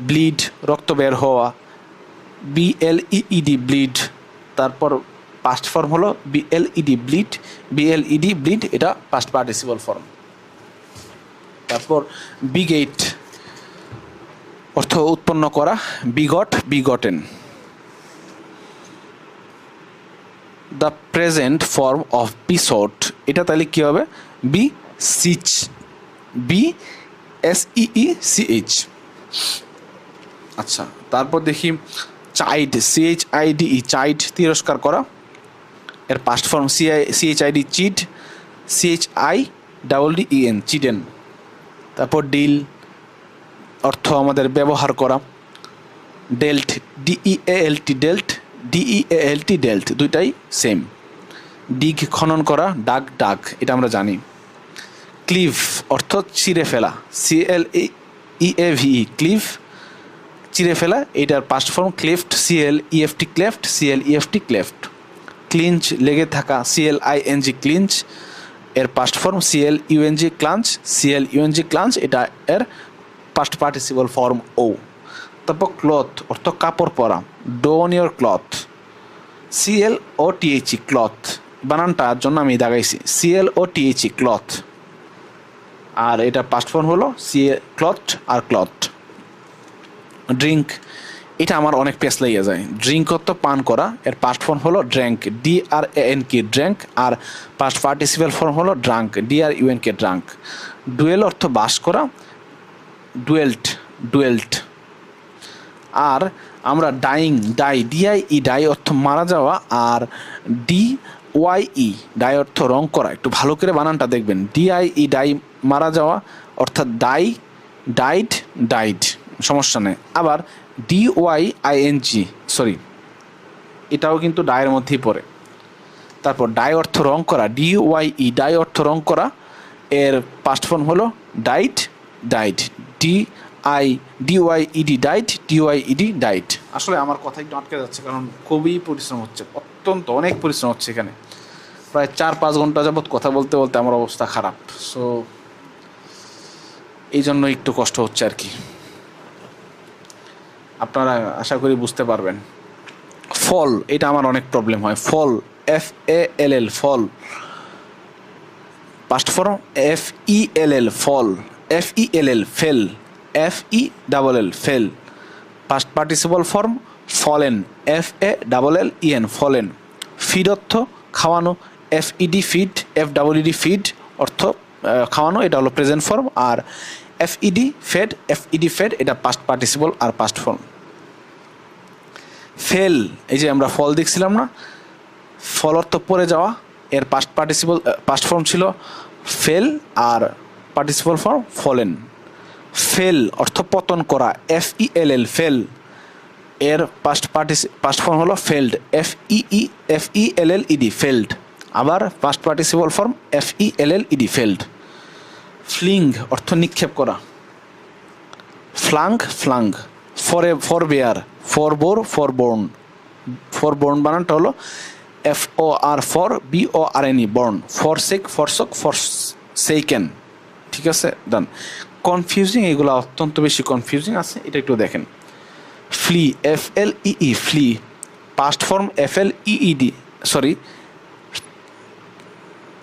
ব্লিড, রক্ত বের হওয়া, BLEED, ব্লিড। তারপর পাস্ট ফর্ম হলো BLED, ব্লিড, BLED, ব্লিড, এটা পাস্ট পার্টিসিপল ফর্ম। তারপর বিগেট অর্থ উৎপন্ন করা, begot, begotten. The present form of beset, এটা তাহলে কী হবে? BSEECH, BSEECH। আচ্ছা, তারপর দেখি চাইল্ড, CHIDE, চাইল্ড, তিরস্কার করা। এর past form CHID, chid, CHIDDEN, chidden. তারপর ডিল অর্থ আমাদের ব্যবহার করা। ডেল্ট, DEALT, ডেল্ট, DEALT, ডেল্ট, দুইটাই সেম। ডিগ, খনন করা, ডাক, ডাক, এটা আমরা জানি। ক্লিভ অর্থ চিরে ফেলা, CLEAVE, ক্লিভ, চিরে ফেলা। এটার past form cleft, CLEFT, cleft, CLEFT, cleft. Cling, লেগে থাকা, CLING, ক্লিঞ্চ। এর past form CLUNG, clung, CLUNG, clung, এটা এর পাস্ট পার্টিসিপল ফর্ম ও। তারপর ক্লথ অর্থ কাপড় পরা, ডোন ইয়োর ক্লথ, CLOTH, ক্লথ, বানানটার জন্য আমি দাগাইছি CLOTH, ক্লথ। আর এটা পাস্ট ফর্ম হলো ক্লথ আর ক্লথ। ড্রিঙ্ক, এটা আমার অনেক পেস লেগে যায়। ড্রিঙ্ক অর্থ পান করা, এর পাস্ট ফর্ম হলো ড্র্যাঙ্ক, DRANK, ড্র্যাঙ্ক। আর পাস্ট পার্টিসিপল ফর্ম হলো ড্রাঙ্ক, DRUNK, ড্রাঙ্ক। ডুয়েল অর্থ বাস করা, ডুয়েল্ট, ডুয়েল্ট। আর আমরা ডাইং, DIE, ডাই অর্থ মারা যাওয়া। আর DYE, ডাই অর্থ রং করা। একটু ভালো করে বানানটা দেখবেন। DIE, ডাই, মারা যাওয়া, অর্থাৎ ডাই, ডাইড, ডাইড, সমস্যা নেই। আবার DYING, সরি, এটাও কিন্তু ডায়ের মধ্যেই পড়ে। তারপর ডাই অর্থ রং করা, DYE, ডাই অর্থ রং করা। এর পাস্ট ফর্ম হলো ডাইট, ডাইড, DYED, ডাইট, DYED, ডাইট। আসলে আমার কথা একটু আটকে যাচ্ছে, কারণ খুবই পরিশ্রম হচ্ছে, অত্যন্ত অনেক পরিশ্রম হচ্ছে এখানে। প্রায় 4-5 ঘন্টা যাবৎ কথা বলতে বলতে আমার অবস্থা খারাপ। সো এই জন্য একটু কষ্ট হচ্ছে আর কি। আপনারা আশা করি বুঝতে পারবেন। ফল, এটা আমার অনেক প্রবলেম হয়। ফল, FALL, ফল। পাস্ট ফর্ম FELL, ফল, FELL, fail, FELL, fail. Past participle form fallen, FALLEN, fallen. Feed অর্থ খাওয়ানো, FED ফিড, FEED ফিড অর্থ খাওয়ানো, এটা হলো প্রেজেন্ট ফর্ম। আর FED ফেড এটা পাস্ট পার্টিসিপল আর পাস্ট ফর্ম। ফেল, এই যে আমরা ফল দেখছিলাম না, ফল অর্থ পড়ে যাওয়া, এর পাস্ট ফর্ম ছিল ফেল আর পার্টিসিপল ফর্ম ফলেন। ফেল অর্থ পতন করা, FELL ফেল, এর পাস্ট ফর্ম হলো ফেল্ড, FELLED ফেল্ড। আবার past participle form FELLED felled. Fling অর্থ নিক্ষেপ করা, ফ্লাং, ফরবেয়ার, ফরবোর্ন বানানটা হলো FOR BORNE বর্ন, ফরসেকেন। ঠিক আছে, ডান। কনফিউজিং, এগুলো অত্যন্ত বেশি কনফিউজিং আছে, এটা একটু দেখেন। Flee, FLEE flee, past form FLEED, sorry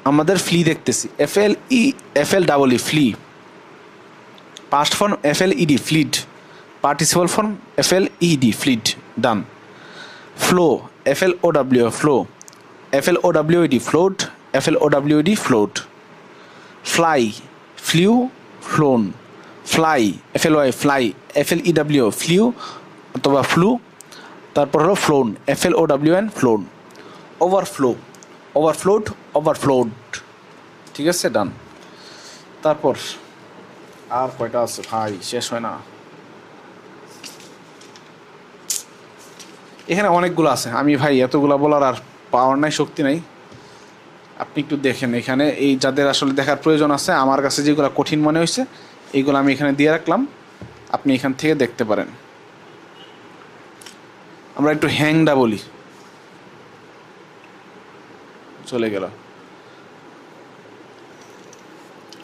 আমাদের ফ্লি দেখতেছি, FLEE flee, past form FLED fled, participle form FLED fled, done. Flow, FLOWED flowed, FLOWED fly, flown, fly, FLY FLEW flew অথবা ফ্লু। তারপর হলো flown, FLOWN flown. ওভারফ্লোড, ঠিক আছে, ডান। তারপর আর কয়টা আছে ভাই, শেষ হয় না, এখানে অনেকগুলো আছে, আমি ভাই এতগুলো বলার আর পাওয়ার নাই, শক্তি নাই। আপনি একটু দেখেন এখানে, এই যাদের আসলে দেখার প্রয়োজন আছে, আমার কাছে যেগুলো কঠিন মনে হয়েছে এইগুলো আমি এখানে দিয়ে রাখলাম, আপনি এখান থেকে দেখতে পারেন। আমরা একটু হ্যাংটা বলি, চলে গেল,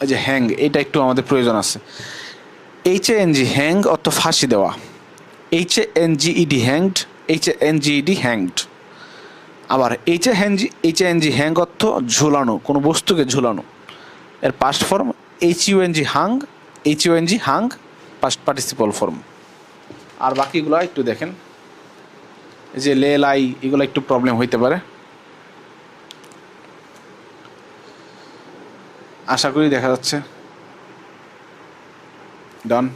এই যে হ্যাং, এটা একটু আমাদের প্রয়োজন আছে। HANG হ্যাং অর্থ ফাঁসি দেওয়া, HANGED হ্যাংড, HANGED হ্যাংড। আবার HANG হ্যাং অর্থ ঝুলানো, কোনো বস্তুকে ঝুলানো, এর past form HUNG Hang, past participle form. আর বাকিগুলো একটু দেখেন, এই যে লাই, এগুলো একটু প্রবলেম হইতে পারে, আশা করি দেখা যাচ্ছে, ডান।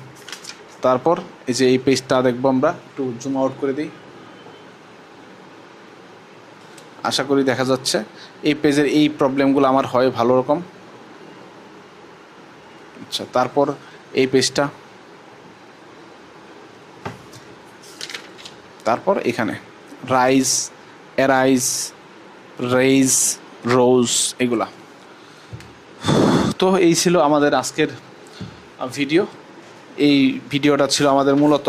তারপর এই যে এই পেজটা দেখবো আমরা, একটু জুম আউট করে দিই, আশা করি দেখা যাচ্ছে। এই পেজের এই প্রবলেমগুলো আমার হয় ভালো রকম। আচ্ছা, তারপর এই পেজটা, তারপর এখানে রাইজ, অ্যারাইজ, রেইজ, রোজ, এগুলা। তো এই ছিল আমাদের আজকের ভিডিও। এই ভিডিওটা ছিল আমাদের মূলত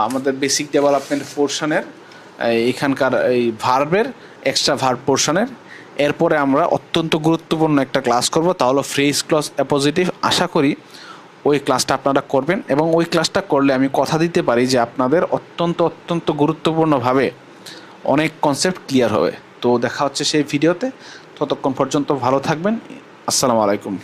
আমাদের বেসিক ডেভেলপমেন্ট পোর্শনের এখানকার এই ভার্বের এক্সট্রা ভার্ব পোর্শনের। এরপরে আমরা অত্যন্ত গুরুত্বপূর্ণ একটা ক্লাস করব, তা হলো ফ্রেজ ক্লজ অ্যাপোজিটিভ। আশা করি ওই ক্লাসটা আপনারা করবেন, এবং ওই ক্লাসটা করলে আমি কথা দিতে পারি যে আপনাদের অত্যন্ত গুরুত্বপূর্ণভাবে অনেক কনসেপ্ট ক্লিয়ার হবে। তো দেখা হচ্ছে সেই ভিডিওতে, ততক্ষণ পর্যন্ত ভালো থাকবেন। আসসালামু আলাইকুম।